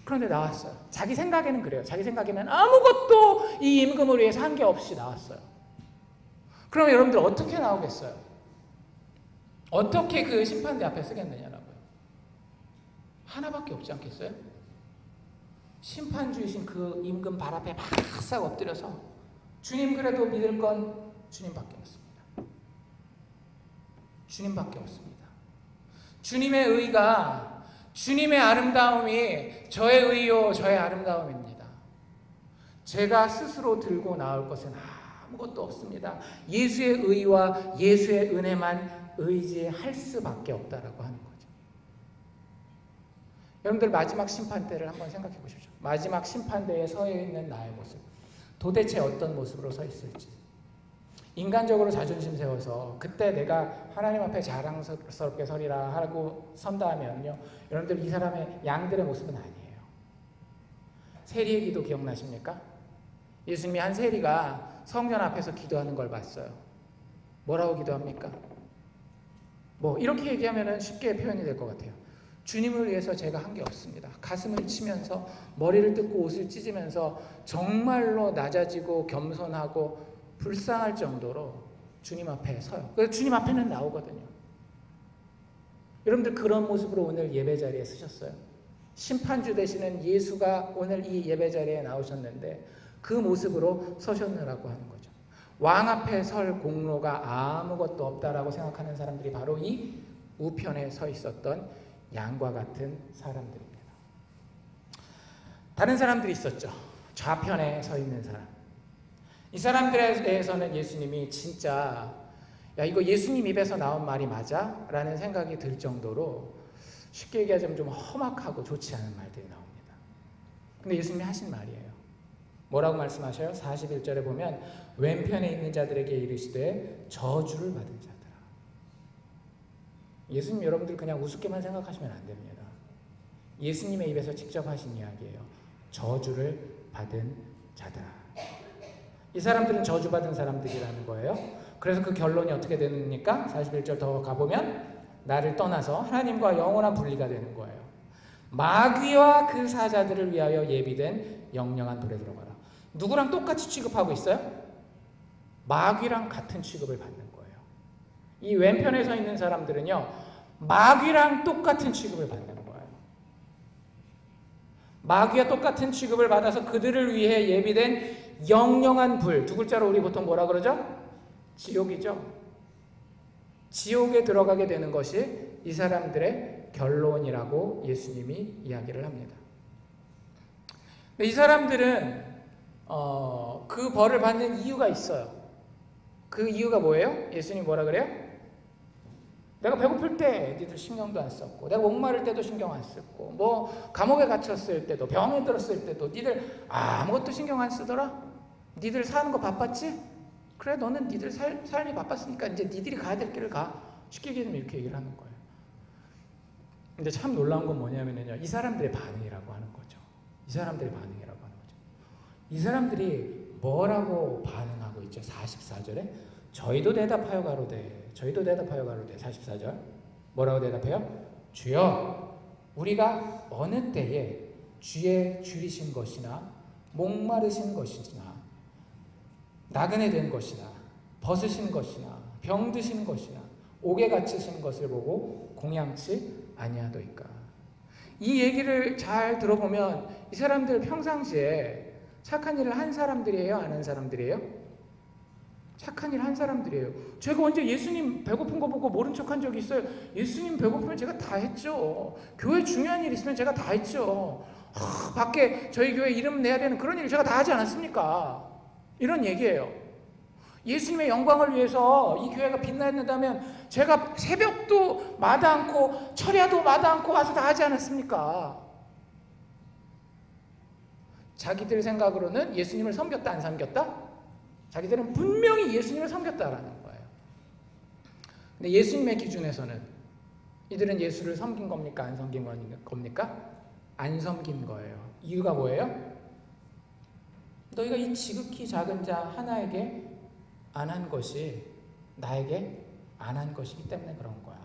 그런데 나왔어요. 자기 생각에는 그래요. 자기 생각에는 아무것도 이 임금을 위해서 한 게 없이 나왔어요. 그럼 여러분들 어떻게 나오겠어요? 어떻게 그 심판대 앞에 서겠느냐라고요. 하나밖에 없지 않겠어요? 심판주이신 그 임금 발 앞에 바싹 엎드려서 주님, 그래도 믿을 건 주님밖에 없습니다. 주님밖에 없습니다. 주님의 의가, 주님의 아름다움이 저의 의요 저의 아름다움입니다. 제가 스스로 들고 나올 것은 아무것도 없습니다. 예수의 의와 예수의 은혜만 의지할 수밖에 없다라고 하는 거죠. 여러분들 마지막 심판대를 한번 생각해 보십시오. 마지막 심판대에 서 있는 나의 모습, 도대체 어떤 모습으로 서 있을지. 인간적으로 자존심 세워서 그때 내가 하나님 앞에 자랑스럽게 서리라 하고 선다 하면요, 여러분들 이 사람의 양들의 모습은 아니에요. 세리의 기도 기억나십니까? 예수님이 한 세리가 성전 앞에서 기도하는 걸 봤어요. 뭐라고 기도합니까? 뭐 이렇게 얘기하면 쉽게 표현이 될 것 같아요. 주님을 위해서 제가 한 게 없습니다. 가슴을 치면서 머리를 뜯고 옷을 찢으면서 정말로 낮아지고 겸손하고 불쌍할 정도로 주님 앞에 서요. 그래서 주님 앞에는 나오거든요. 여러분들 그런 모습으로 오늘 예배 자리에 서셨어요. 심판주 되시는 예수가 오늘 이 예배 자리에 나오셨는데 그 모습으로 서셨느라고 하는 거죠. 왕 앞에 설 공로가 아무것도 없다라고 생각하는 사람들이 바로 이 우편에 서 있었던 양과 같은 사람들입니다. 다른 사람들이 있었죠. 좌편에 서 있는 사람. 이 사람들에 대해서는 예수님이 진짜 야 이거 예수님 입에서 나온 말이 맞아? 라는 생각이 들 정도로 쉽게 얘기하자면 좀 험악하고 좋지 않은 말들이 나옵니다. 근데 예수님이 하신 말이에요. 뭐라고 말씀하셔요? 41절에 보면 왼편에 있는 자들에게 이르시되 저주를 받은 자들아. 예수님 여러분들 그냥 우습게만 생각하시면 안 됩니다. 예수님의 입에서 직접 하신 이야기예요. 저주를 받은 자들아. 이 사람들은 저주받은 사람들이라는 거예요. 그래서 그 결론이 어떻게 되니까 41절 더 가보면 나를 떠나서 하나님과 영원한 분리가 되는 거예요. 마귀와 그 사자들을 위하여 예비된 영영한 불에 들어가라. 누구랑 똑같이 취급하고 있어요? 마귀랑 같은 취급을 받는 거예요. 이 왼편에 서 있는 사람들은요, 마귀랑 똑같은 취급을 받는 거예요. 마귀와 똑같은 취급을 받아서 그들을 위해 예비된 영영한 불, 두 글자로 우리 보통 뭐라 그러죠? 지옥이죠. 지옥에 들어가게 되는 것이 이 사람들의 결론이라고 예수님이 이야기를 합니다. 근데 이 사람들은 그 벌을 받는 이유가 있어요. 그 이유가 뭐예요? 예수님이 뭐라 그래요? 내가 배고플 때 니들 신경도 안 썼고, 내가 목마를 때도 신경 안 썼고, 뭐 감옥에 갇혔을 때도, 병에 들었을 때도 니들 아무것도 신경 안 쓰더라? 니들 사는 거 바빴지? 그래 너는 니들 삶이 바빴으니까 이제 니들이 가야 될 길을 가. 쉽게 얘기하면 이렇게 얘기를 하는 거예요. 근데 참 놀라운 건 뭐냐면요, 이 사람들의 반응이라고 하는 거죠. 이 사람들의 반응이라고 하는 거죠. 이 사람들이 뭐라고 반응하고 있죠? 44절에 저희도 대답하여 가로되, 저희도 대답하여 가로되. 44절 뭐라고 대답해요? 주여, 우리가 어느 때에 주의 줄이신 것이나 목마르신 것이나 나그네 된 것이나 벗으신 것이나 병드신 것이나 옥에 갇히신 것을 보고 공양치 아니하도이까. 이 얘기를 잘 들어보면 이 사람들 평상시에 착한 일을 한 사람들이에요? 안 한 사람들이에요? 착한 일 한 사람들이에요. 제가 언제 예수님 배고픈 거 보고 모른 척한 적이 있어요? 예수님 배고프면 제가 다 했죠. 교회 중요한 일 있으면 제가 다 했죠. 밖에 저희 교회 이름 내야 되는 그런 일 제가 다 하지 않았습니까? 이런 얘기예요. 예수님의 영광을 위해서 이 교회가 빛나는다면 제가 새벽도 마다 않고 철야도 마다 않고 와서 다 하지 않았습니까? 자기들 생각으로는 예수님을 섬겼다 안 섬겼다? 자기들은 분명히 예수님을 섬겼다라는 거예요. 근데 예수님의 기준에서는 이들은 예수를 섬긴 겁니까? 안 섬긴 겁니까? 안 섬긴 거예요. 이유가 뭐예요? 너희가 이 지극히 작은 자 하나에게 안 한 것이 나에게 안 한 것이기 때문에 그런 거야.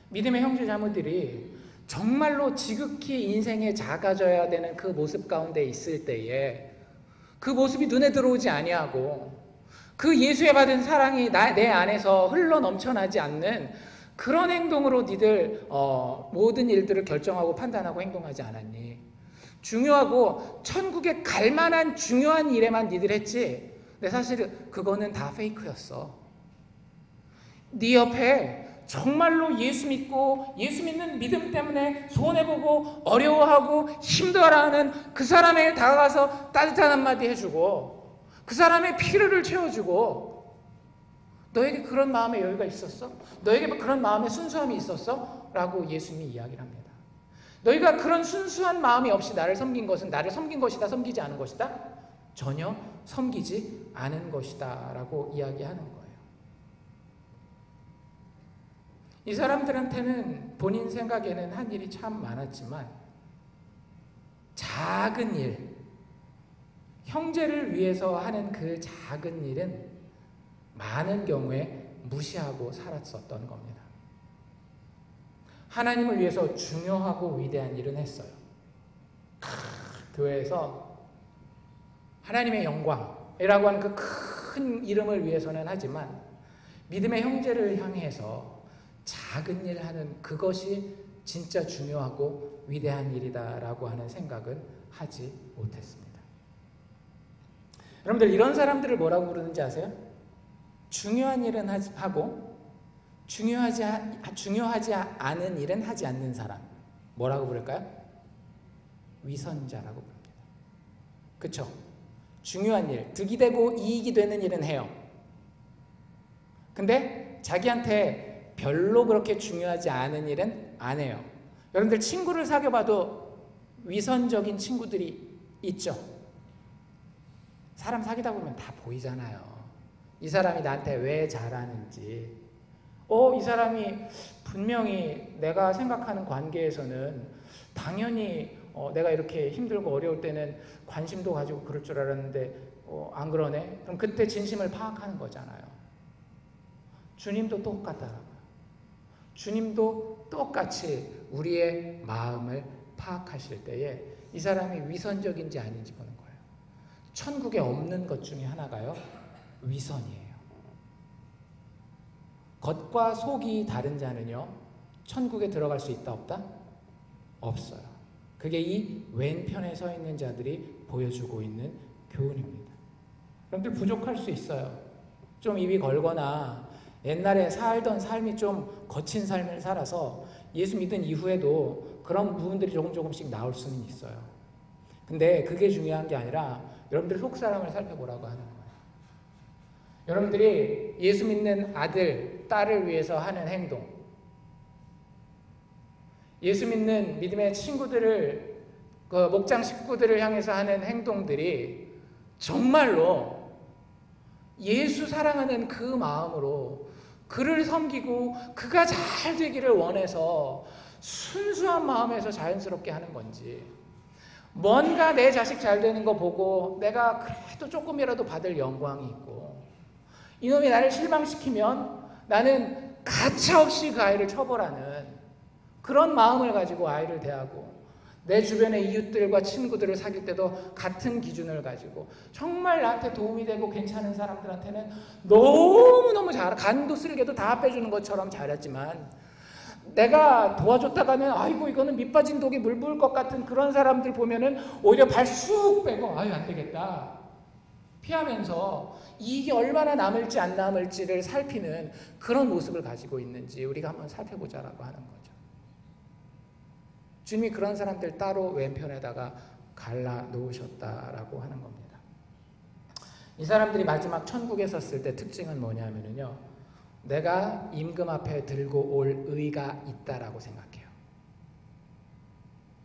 믿음의 형제 자매들이 정말로 지극히 인생에 작아져야 되는 그 모습 가운데 있을 때에 그 모습이 눈에 들어오지 아니하고 그 예수에 받은 사랑이 내 안에서 흘러 넘쳐나지 않는 그런 행동으로 니들 모든 일들을 결정하고 판단하고 행동하지 않았니? 중요하고 천국에 갈 만한 중요한 일에만 니들 했지. 근데 사실 그거는 다 페이크였어. 네 옆에 정말로 예수 믿고 예수 믿는 믿음 때문에 손해보고 어려워하고 힘들어하는 그 사람에게 다가가서 따뜻한 한마디 해주고 그 사람의 필요를 채워주고 너에게 그런 마음의 여유가 있었어? 너에게 그런 마음의 순수함이 있었어? 라고 예수님이 이야기를 합니다. 너희가 그런 순수한 마음이 없이 나를 섬긴 것은 나를 섬긴 것이다, 섬기지 않은 것이다? 전혀 섬기지 않은 것이다 라고 이야기하는 거예요. 이 사람들한테는 본인 생각에는 한 일이 참 많았지만 작은 일, 형제를 위해서 하는 그 작은 일은 많은 경우에 무시하고 살았었던 겁니다. 하나님을 위해서 중요하고 위대한 일은 했어요. 교회에서 하나님의 영광이라고 하는 그 큰 이름을 위해서는 하지만 믿음의 형제를 향해서 작은 일 하는 그것이 진짜 중요하고 위대한 일이다라고 하는 생각은 하지 못했습니다. 여러분들 이런 사람들을 뭐라고 부르는지 아세요? 중요한 일은 하고 중요하지 않은 일은 하지 않는 사람. 뭐라고 부를까요? 위선자라고 부릅니다. 그렇죠? 중요한 일, 득이 되고 이익이 되는 일은 해요. 근데 자기한테 별로 그렇게 중요하지 않은 일은 안 해요. 여러분들 친구를 사귀어봐도 위선적인 친구들이 있죠. 사람 사귀다 보면 다 보이잖아요. 이 사람이 나한테 왜 잘하는지. 이 사람이 분명히 내가 생각하는 관계에서는 당연히 내가 이렇게 힘들고 어려울 때는 관심도 가지고 그럴 줄 알았는데 안 그러네? 그럼 그때 진심을 파악하는 거잖아요. 주님도 똑같더라고요. 주님도 똑같이 우리의 마음을 파악하실 때에 이 사람이 위선적인지 아닌지 보는 거예요. 천국에 없는 것 중에 하나가요, 위선이에요. 겉과 속이 다른 자는요, 천국에 들어갈 수 있다 없다? 없어요. 그게 이 왼편에 서 있는 자들이 보여주고 있는 교훈입니다. 여러분들 부족할 수 있어요. 좀 입이 걸거나 옛날에 살던 삶이 좀 거친 삶을 살아서 예수 믿은 이후에도 그런 부분들이 조금씩 나올 수는 있어요. 근데 그게 중요한 게 아니라 여러분들 속사람을 살펴보라고 하는 거예요. 여러분들이 예수 믿는 아들, 딸을 위해서 하는 행동, 예수 믿는 믿음의 친구들을, 그 목장 식구들을 향해서 하는 행동들이 정말로 예수 사랑하는 그 마음으로 그를 섬기고 그가 잘 되기를 원해서 순수한 마음에서 자연스럽게 하는 건지, 뭔가 내 자식 잘 되는 거 보고 내가 그래도 조금이라도 받을 영광이 있고, 이놈이 나를 실망시키면 나는 가차없이 그 아이를 처벌하는 그런 마음을 가지고 아이를 대하고, 내 주변의 이웃들과 친구들을 사귈 때도 같은 기준을 가지고 정말 나한테 도움이 되고 괜찮은 사람들한테는 너무너무 간도 쓸개도 다 빼주는 것처럼 잘했지만, 내가 도와줬다가는 아이고 이거는 밑 빠진 독에 물 부을 것 같은 그런 사람들 보면은 오히려 발 쑥 빼고 아유 안 되겠다 피하면서 이게 얼마나 남을지 안 남을지를 살피는 그런 모습을 가지고 있는지 우리가 한번 살펴보자라고 하는 거죠. 주님이 그런 사람들 따로 왼편에다가 갈라 놓으셨다라고 하는 겁니다. 이 사람들이 마지막 천국에 섰을 때 특징은 뭐냐면요, 내가 임금 앞에 들고 올 의가 있다라고 생각해요.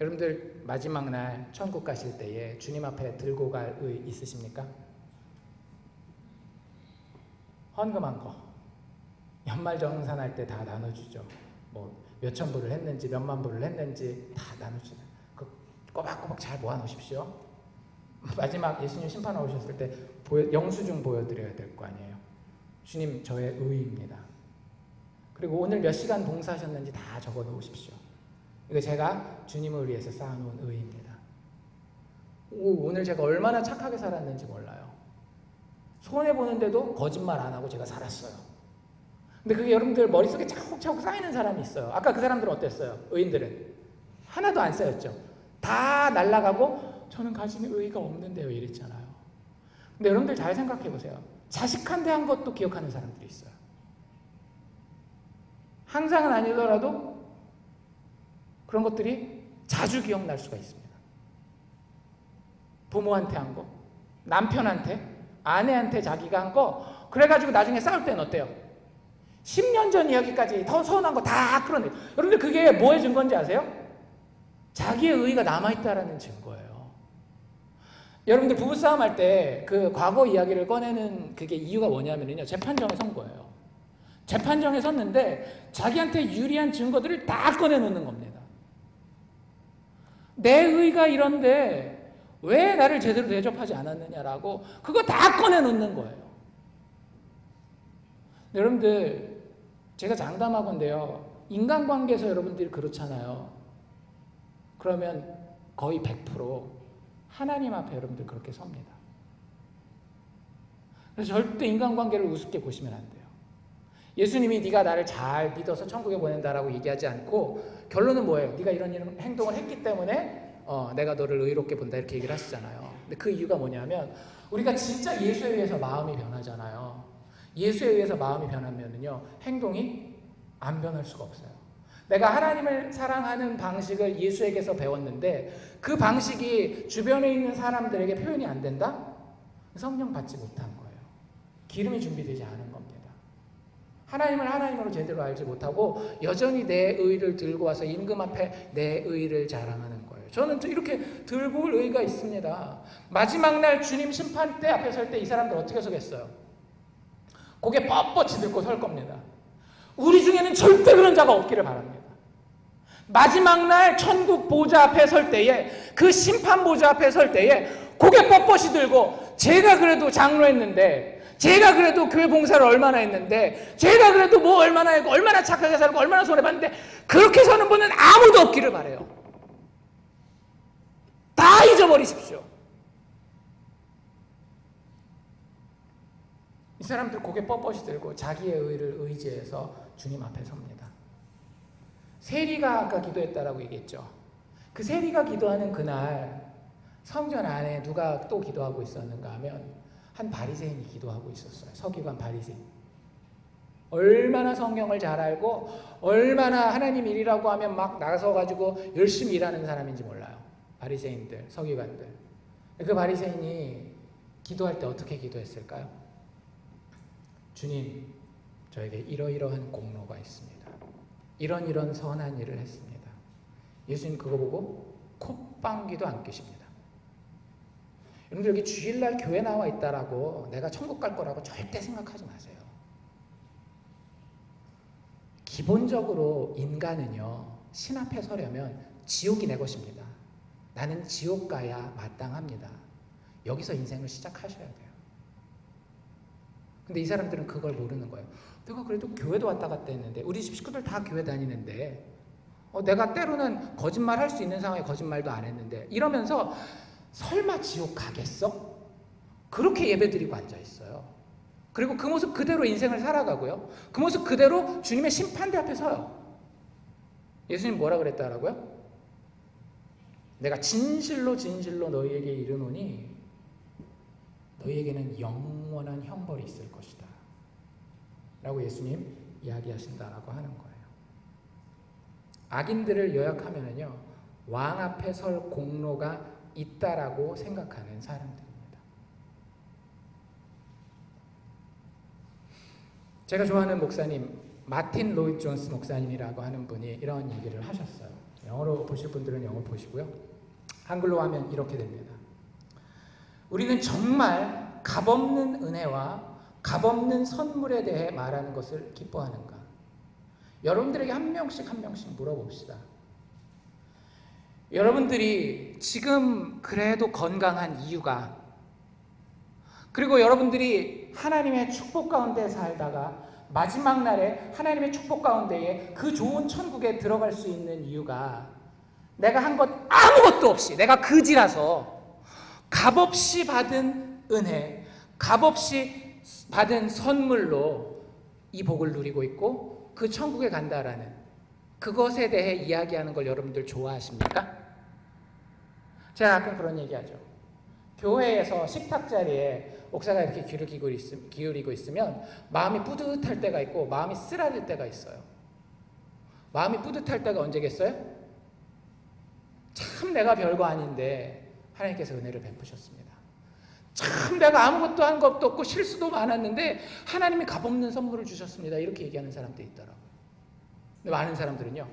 여러분들 마지막 날 천국 가실 때에 주님 앞에 들고 갈 의 있으십니까? 헌금한 거 연말정산할 때 다 나눠주죠. 뭐 몇천 불을 했는지 몇만 불을 했는지 다 나눠주는 그 꼬박꼬박 잘 모아놓으십시오. 마지막 예수님 심판하러 오셨을 때 영수증 보여드려야 될 거 아니에요. 주님 저의 의입니다. 그리고 오늘 몇 시간 봉사하셨는지 다 적어 놓으십시오. 이거 제가 주님을 위해서 쌓아놓은 의입니다. 오늘 제가 얼마나 착하게 살았는지 몰라요. 손해보는데도 거짓말 안 하고 제가 살았어요. 근데 그게 여러분들 머릿속에 차곡차곡 쌓이는 사람이 있어요. 아까 그 사람들은 어땠어요? 의인들은 하나도 안 쌓였죠. 다 날아가고 저는 가진 의의가 없는데요 이랬잖아요. 근데 여러분들 잘 생각해 보세요. 자식한테 한 것도 기억하는 사람들이 있어요. 항상은 아니더라도 그런 것들이 자주 기억날 수가 있습니다. 부모한테 한 거, 남편한테, 아내한테 자기가 한 거, 그래가지고 나중에 싸울 때는 어때요? 10년 전 이야기까지 더 서운한 거 다 끌어내요. 여러분들 그게 뭐의 증거인지 아세요? 자기의 의의가 남아있다라는 증거예요. 여러분들 부부싸움 할 때 그 과거 이야기를 꺼내는 그게 이유가 뭐냐면요, 재판정에 선 거예요. 재판정에 섰는데 자기한테 유리한 증거들을 다 꺼내놓는 겁니다. 내 의의가 이런데 왜 나를 제대로 대접하지 않았느냐라고 그거 다 꺼내놓는 거예요. 여러분들 제가 장담하건대요, 인간관계에서 여러분들이 그렇잖아요. 그러면 거의 100% 하나님 앞에 여러분들 그렇게 섭니다. 그래서 절대 인간관계를 우습게 보시면 안 돼요. 예수님이 네가 나를 잘 믿어서 천국에 보낸다라고 얘기하지 않고 결론은 뭐예요? 네가 이런 행동을 했기 때문에 내가 너를 의롭게 본다 이렇게 얘기를 하시잖아요. 근데 그 이유가 뭐냐면 우리가 진짜 예수에 의해서 마음이 변하잖아요. 예수에 의해서 마음이 변하면요 행동이 안 변할 수가 없어요. 내가 하나님을 사랑하는 방식을 예수에게서 배웠는데 그 방식이 주변에 있는 사람들에게 표현이 안 된다? 성령 받지 못한 거예요. 기름이 준비되지 않은 겁니다. 하나님을 하나님으로 제대로 알지 못하고 여전히 내 의를 들고 와서 임금 앞에 내 의를 자랑하는 거예요. 저는 이렇게 들고 올 의가 있습니다. 마지막 날 주님 심판대 앞에 설 때 이 사람들 어떻게 서겠어요? 고개 뻣뻣이 들고 설 겁니다. 우리 중에는 절대 그런 자가 없기를 바랍니다. 마지막 날 천국 보좌 앞에 설 때에, 그 심판 보좌 앞에 설 때에 고개 뻣뻣이 들고 제가 그래도 장로했는데, 제가 그래도 교회 봉사를 얼마나 했는데, 제가 그래도 뭐 얼마나 했고 얼마나 착하게 살고 얼마나 손해봤는데, 그렇게 서는 분은 아무도 없기를 바라요. 다 잊어버리십시오. 이 사람들 고개 뻣뻣이 들고 자기의 의를 의지해서 주님 앞에 섭니다. 세리가 아까 기도했다라고 얘기했죠. 그 세리가 기도하는 그날 성전 안에 누가 또 기도하고 있었는가 하면 한 바리새인이 기도하고 있었어요. 서기관 바리새인. 얼마나 성경을 잘 알고 얼마나 하나님 일이라고 하면 막 나서가지고 열심히 일하는 사람인지 몰라요. 바리새인들, 서기관들. 그 바리새인이 기도할 때 어떻게 기도했을까요? 주님, 저에게 이러이러한 공로가 있습니다. 이런 선한 일을 했습니다. 예수님 그거 보고 콧방귀도 안 뀌십니다. 여러분들 여기 주일날 교회 나와 있다라고 내가 천국 갈 거라고 절대 생각하지 마세요. 기본적으로 인간은요, 신 앞에 서려면 지옥이 내 것입니다. 나는 지옥 가야 마땅합니다. 여기서 인생을 시작하셔야 돼요. 근데 이 사람들은 그걸 모르는 거예요. 내가 그래도 교회도 왔다 갔다 했는데, 우리 집 식구들 다 교회 다니는데, 내가 때로는 거짓말 할 수 있는 상황에 거짓말도 안 했는데, 이러면서 설마 지옥 가겠어? 그렇게 예배드리고 앉아있어요. 그리고 그 모습 그대로 인생을 살아가고요. 그 모습 그대로 주님의 심판대 앞에 서요. 예수님 뭐라 그랬다라고요? 내가 진실로 진실로 너희에게 이르노니 너희에게는 영원한 형벌이 있을 것이다 라고 예수님 이야기하신다라고 하는 거예요. 악인들을 요약하면은요, 왕 앞에 설 공로가 있다라고 생각하는 사람들입니다. 제가 좋아하는 목사님, 마틴 로이드 존스 목사님이라고 하는 분이 이런 얘기를 하셨어요. 영어로 보실 분들은 영어 보시고요. 한글로 하면 이렇게 됩니다. 우리는 정말 값없는 은혜와 값없는 선물에 대해 말하는 것을 기뻐하는가? 여러분들에게 한 명씩 물어봅시다. 여러분들이 지금 그래도 건강한 이유가, 그리고 여러분들이 하나님의 축복 가운데 살다가 마지막 날에 하나님의 축복 가운데에 그 좋은 천국에 들어갈 수 있는 이유가, 내가 한 것 아무것도 없이, 내가 그지라서 값없이 받은 은혜, 값없이 받은 선물로 이 복을 누리고 있고 그 천국에 간다라는 그것에 대해 이야기하는 걸 여러분들 좋아하십니까? 제가 가끔 그런 얘기하죠. 교회에서 식탁 자리에 목사가 이렇게 귀를 기울이고 있으면 마음이 뿌듯할 때가 있고 마음이 쓰라릴 때가 있어요. 마음이 뿌듯할 때가 언제겠어요? 참 내가 별거 아닌데 하나님께서 은혜를 베푸셨습니다. 참 내가 아무것도 한 것도 없고 실수도 많았는데 하나님이 값없는 선물을 주셨습니다. 이렇게 얘기하는 사람들이 있더라고요. 근데 많은 사람들은요,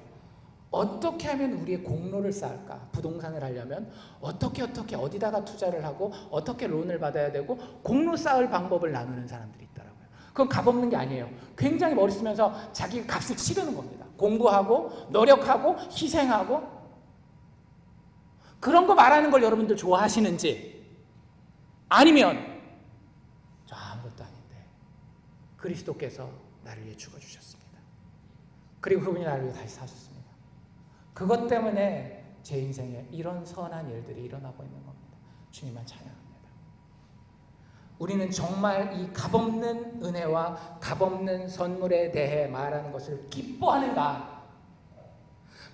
어떻게 하면 우리의 공로를 쌓을까? 부동산을 하려면 어떻게 어디다가 투자를 하고 어떻게 론을 받아야 되고 공로 쌓을 방법을 나누는 사람들이 있더라고요. 그건 값없는 게 아니에요. 굉장히 머리 쓰면서 자기 값을 치르는 겁니다. 공부하고 노력하고 희생하고. 그런 거 말하는 걸 여러분들 좋아하시는지, 아니면 저 아무것도 아닌데 그리스도께서 나를 위해 죽어주셨습니다. 그리고 그분이 나를 위해 다시 사셨습니다. 그것 때문에 제 인생에 이런 선한 일들이 일어나고 있는 겁니다. 주님만 찬양합니다. 우리는 정말 이 값없는 은혜와 값없는 선물에 대해 말하는 것을 기뻐하는가?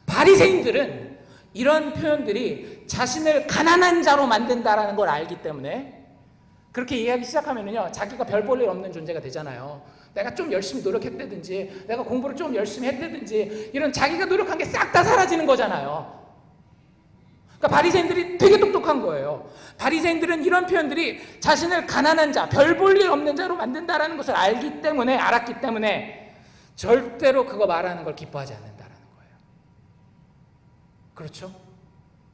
바리새인들은 이런 표현들이 자신을 가난한 자로 만든다라는 걸 알기 때문에 그렇게 이야기 시작하면요, 자기가 별 볼 일 없는 존재가 되잖아요. 내가 좀 열심히 노력했다든지 내가 공부를 좀 열심히 했다든지 이런 자기가 노력한 게 싹 다 사라지는 거잖아요. 그러니까 바리새인들이 되게 똑똑한 거예요. 바리새인들은 이런 표현들이 자신을 가난한 자, 별 볼 일 없는 자로 만든다라는 것을 알았기 때문에 절대로 그거 말하는 걸 기뻐하지 않는다라는 거예요. 그렇죠?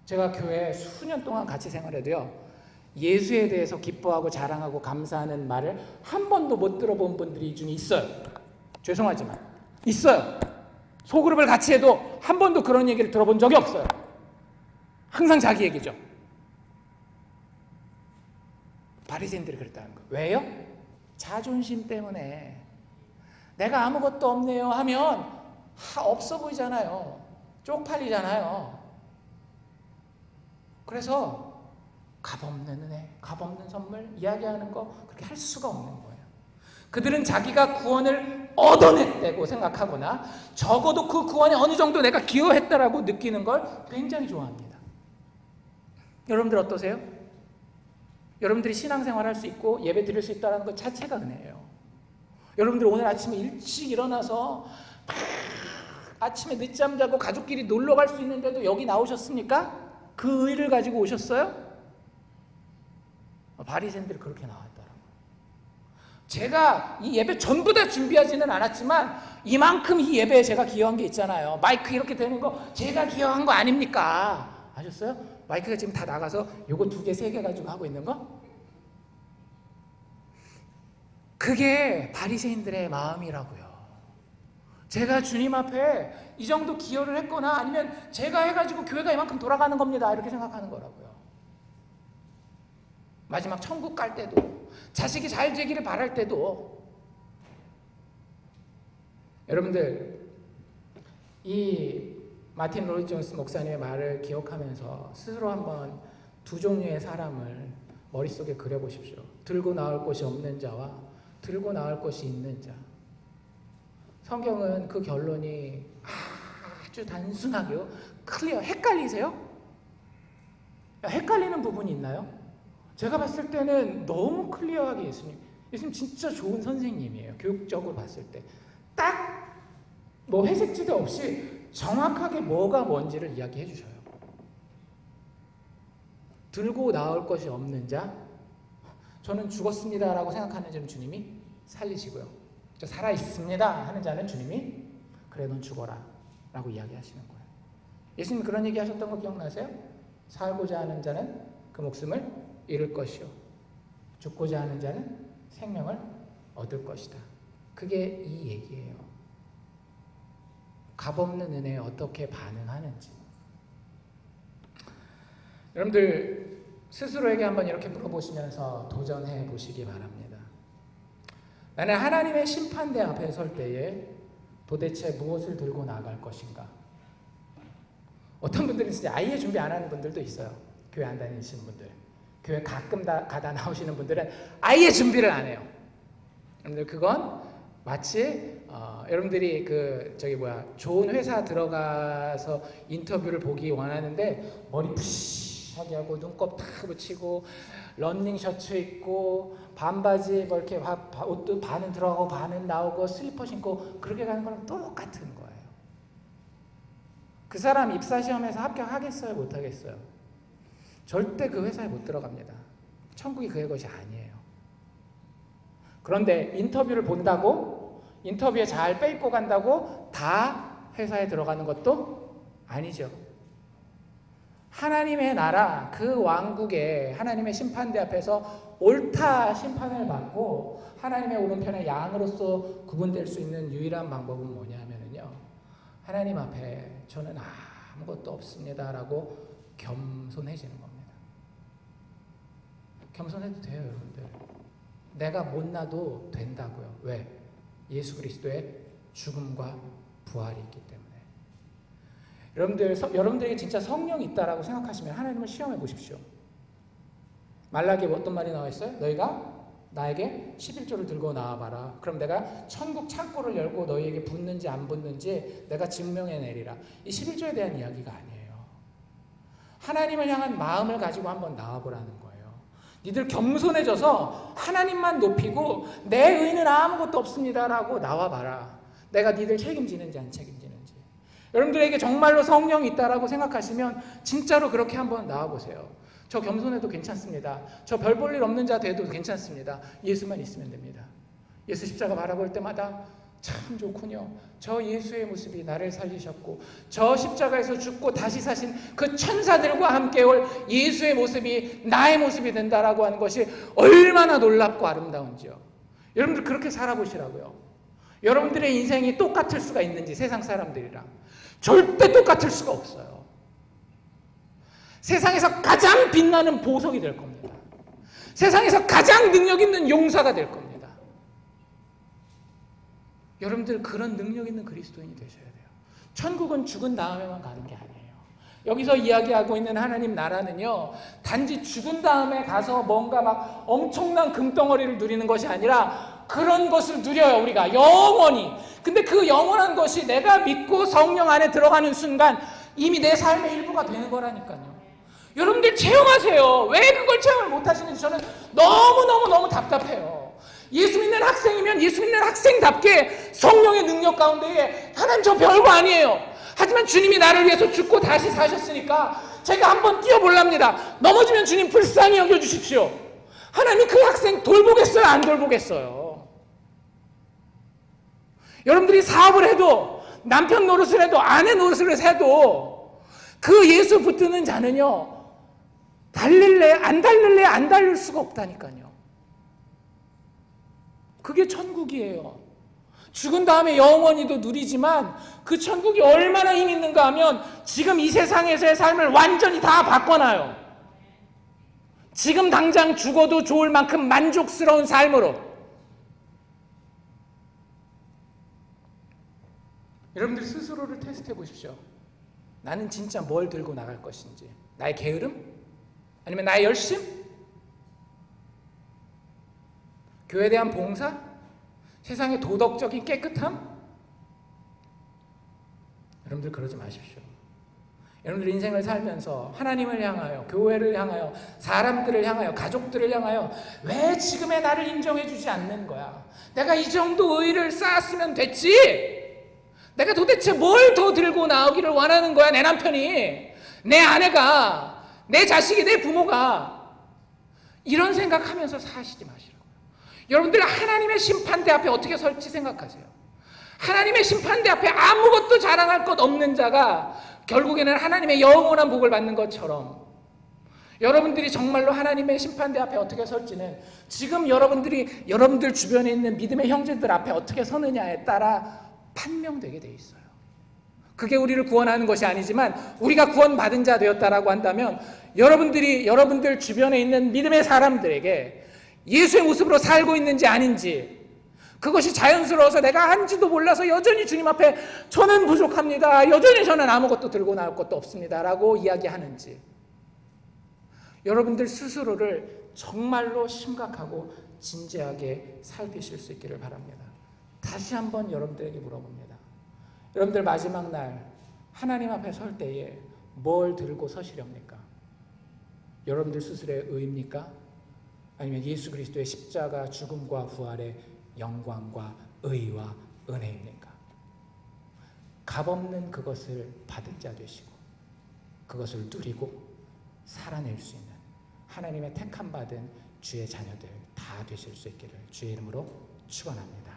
제가 교회에 수년 동안 같이 생활해도요, 예수에 대해서 기뻐하고 자랑하고 감사하는 말을 한 번도 못 들어본 분들이 이 중에 있어요. 죄송하지만 있어요. 소그룹을 같이 해도 한 번도 그런 얘기를 들어본 적이 없어요. 항상 자기 얘기죠. 바리새인들이 그랬다는 거예요. 왜요? 자존심 때문에. 내가 아무것도 없네요 하면 없어 보이잖아요. 쪽팔리잖아요. 그래서 값없는 은혜, 값없는 선물 이야기하는 거 그렇게 할 수가 없는 거예요. 그들은 자기가 구원을 얻어냈다고 생각하거나 적어도 그 구원에 어느 정도 내가 기여했다라고 느끼는 걸 굉장히 좋아합니다. 여러분들 어떠세요? 여러분들이 신앙생활 할 수 있고 예배 드릴 수 있다는 것 자체가 은혜예요. 여러분들 오늘 아침에 일찍 일어나서 아침에 늦잠 자고 가족끼리 놀러 갈 수 있는데도 여기 나오셨습니까? 그 의를 가지고 오셨어요? 바리새인들이 그렇게 나왔더라고요. 제가 이 예배 전부 다 준비하지는 않았지만 이만큼 이 예배에 제가 기여한 게 있잖아요. 마이크 이렇게 되는 거 제가 기여한 거 아닙니까? 아셨어요? 마이크가 지금 다 나가서 요거 2개, 3개 가지고 하고 있는 거? 그게 바리새인들의 마음이라고요. 제가 주님 앞에 이 정도 기여를 했거나 아니면 제가 해가지고 교회가 이만큼 돌아가는 겁니다. 이렇게 생각하는 거라고요. 마지막 천국 갈 때도, 자식이 잘 되기를 바랄 때도. 여러분들, 이 마틴 로이드 존스 목사님의 말을 기억하면서 스스로 한번 두 종류의 사람을 머릿속에 그려보십시오. 들고 나올 것이 없는 자와 들고 나올 것이 있는 자. 성경은 그 결론이 아주 단순하게요. 클리어. 헷갈리세요? 헷갈리는 부분이 있나요? 제가 봤을 때는 너무 클리어하게 예수님 진짜 좋은 선생님이에요. 교육적으로 봤을 때. 딱 뭐 회색지대 없이 정확하게 뭐가 뭔지를 이야기해 주셔요. 들고 나올 것이 없는 자, 저는 죽었습니다라고 생각하는 자는 주님이 살리시고요. 저 살아있습니다 하는 자는 주님이 그래 넌 죽어라 라고 이야기하시는 거예요. 예수님 그런 얘기 하셨던 거 기억나세요? 살고자 하는 자는 그 목숨을 잃을 것이요 죽고자 하는 자는 생명을 얻을 것이다. 그게 이 얘기예요. 값없는 은혜에 어떻게 반응하는지. 여러분들 스스로에게 한번 이렇게 물어보시면서 도전해 보시기 바랍니다. 나는 하나님의 심판대 앞에 설 때에 도대체 무엇을 들고 나아갈 것인가? 어떤 분들은 진짜 아예 준비 안 하는 분들도 있어요. 교회 안 다니시는 분들. 교회 가끔 가다 나오시는 분들은 아예 준비를 안 해요. 여러분들 그건 마치 여러분들이 좋은 회사 들어가서 인터뷰를 보기 원하는데 머리 푸시하게 하고 눈곱 탁 붙이고 런닝 셔츠 입고 반바지 뭐 이렇게 옷도 반은 들어가고 반은 나오고 슬리퍼 신고 그렇게 가는 거랑 똑같은 거예요. 그 사람 입사시험에서 합격하겠어요? 못하겠어요? 절대 그 회사에 못 들어갑니다. 천국이 그의 것이 아니에요. 그런데 인터뷰를 본다고 인터뷰에 잘 빼입고 간다고 다 회사에 들어가는 것도 아니죠. 하나님의 나라, 그 왕국에 하나님의 심판대 앞에서 옳다 심판을 받고 하나님의 오른편의 양으로서 구분될 수 있는 유일한 방법은 뭐냐 하면요. 하나님 앞에 저는 아무것도 없습니다 라고 겸손해지는 겁니다. 겸손해도 돼요, 여러분들. 내가 못나도 된다고요. 왜? 예수 그리스도의 죽음과 부활이 있기 때문에. 여러분들에게 진짜 성령이 있다라고 생각하시면 하나님을 시험해 보십시오. 말라기에 어떤 말이 나와 있어요? 너희가 나에게 11조를 들고 나와봐라. 그럼 내가 천국 창고를 열고 너희에게 붙는지 안 붙는지 내가 증명해 내리라. 이 11조에 대한 이야기가 아니에요. 하나님을 향한 마음을 가지고 한번 나와보라는 거예요. 니들 겸손해져서 하나님만 높이고 내 의는 아무것도 없습니다라고 나와봐라. 내가 니들 책임지는지 안 책임지는지. 여러분들에게 정말로 성령이 있다라고 생각하시면 진짜로 그렇게 한번 나와보세요. 저 겸손해도 괜찮습니다. 저 별 볼 일 없는 자 돼도 괜찮습니다. 예수만 있으면 됩니다. 예수 십자가 바라볼 때마다 참 좋군요. 저 예수의 모습이 나를 살리셨고 저 십자가에서 죽고 다시 사신 그 천사들과 함께 올 예수의 모습이 나의 모습이 된다라고 하는 것이 얼마나 놀랍고 아름다운지요. 여러분들 그렇게 살아보시라고요. 여러분들의 인생이 똑같을 수가 있는지 세상 사람들이랑 절대 똑같을 수가 없어요. 세상에서 가장 빛나는 보석이 될 겁니다. 세상에서 가장 능력 있는 용사가 될 겁니다. 여러분들 그런 능력 있는 그리스도인이 되셔야 돼요. 천국은 죽은 다음에만 가는 게 아니에요. 여기서 이야기하고 있는 하나님 나라는요, 단지 죽은 다음에 가서 뭔가 막 엄청난 금덩어리를 누리는 것이 아니라 그런 것을 누려요, 우리가 영원히. 근데 그 영원한 것이 내가 믿고 성령 안에 들어가는 순간 이미 내 삶의 일부가 되는 거라니까요. 여러분들 체험하세요. 왜 그걸 체험을 못 하시는지 저는 너무 답답해요. 예수 믿는 학생이면 예수 믿는 학생답게 성령의 능력 가운데에 하나님 저 별거 아니에요. 하지만 주님이 나를 위해서 죽고 다시 사셨으니까 제가 한번 뛰어볼랍니다. 넘어지면 주님 불쌍히 여겨주십시오. 하나님 그 학생 돌보겠어요? 안 돌보겠어요? 여러분들이 사업을 해도 남편 노릇을 해도 아내 노릇을 해도 그 예수 붙드는 자는요, 달릴래 안 달릴래 안 달릴 수가 없다니까요. 그게 천국이에요. 죽은 다음에 영원히도 누리지만 그 천국이 얼마나 힘 있는가 하면 지금 이 세상에서의 삶을 완전히 다 바꿔놔요. 지금 당장 죽어도 좋을 만큼 만족스러운 삶으로. 여러분들 스스로를 테스트해 보십시오. 나는 진짜 뭘 들고 나갈 것인지. 나의 게으름? 아니면 나의 열심? 교회에 대한 봉사? 세상의 도덕적인 깨끗함? 여러분들 그러지 마십시오. 여러분들 인생을 살면서 하나님을 향하여, 교회를 향하여, 사람들을 향하여, 가족들을 향하여 왜 지금의 나를 인정해 주지 않는 거야? 내가 이 정도 의의를 쌓았으면 됐지? 내가 도대체 뭘 더 들고 나오기를 원하는 거야? 내 남편이, 내 아내가, 내 자식이, 내 부모가. 이런 생각하면서 사시지 마시라고요. 여러분들 하나님의 심판대 앞에 어떻게 설지 생각하세요? 하나님의 심판대 앞에 아무것도 자랑할 것 없는 자가 결국에는 하나님의 영원한 복을 받는 것처럼 여러분들이 정말로 하나님의 심판대 앞에 어떻게 설지는 지금 여러분들이 여러분들 주변에 있는 믿음의 형제들 앞에 어떻게 서느냐에 따라 판명되게 돼 있어요. 그게 우리를 구원하는 것이 아니지만 우리가 구원받은 자 되었다라고 한다면 여러분들이 여러분들 주변에 있는 믿음의 사람들에게 예수의 모습으로 살고 있는지 아닌지, 그것이 자연스러워서 내가 한지도 몰라서 여전히 주님 앞에 저는 부족합니다, 여전히 저는 아무것도 들고 나올 것도 없습니다 라고 이야기하는지, 여러분들 스스로를 정말로 심각하고 진지하게 살피실 수 있기를 바랍니다. 다시 한번 여러분들에게 물어봅니다. 여러분들 마지막 날 하나님 앞에 설 때에 뭘 들고 서시렵니까? 여러분들 스스로의 의입니까? 아니면 예수 그리스도의 십자가 죽음과 부활의 영광과 의와 은혜입니까? 값없는 그것을 받은 자 되시고 그것을 누리고 살아낼 수 있는 하나님의 택함 받은 주의 자녀들 다 되실 수 있기를 주의 이름으로 축원합니다.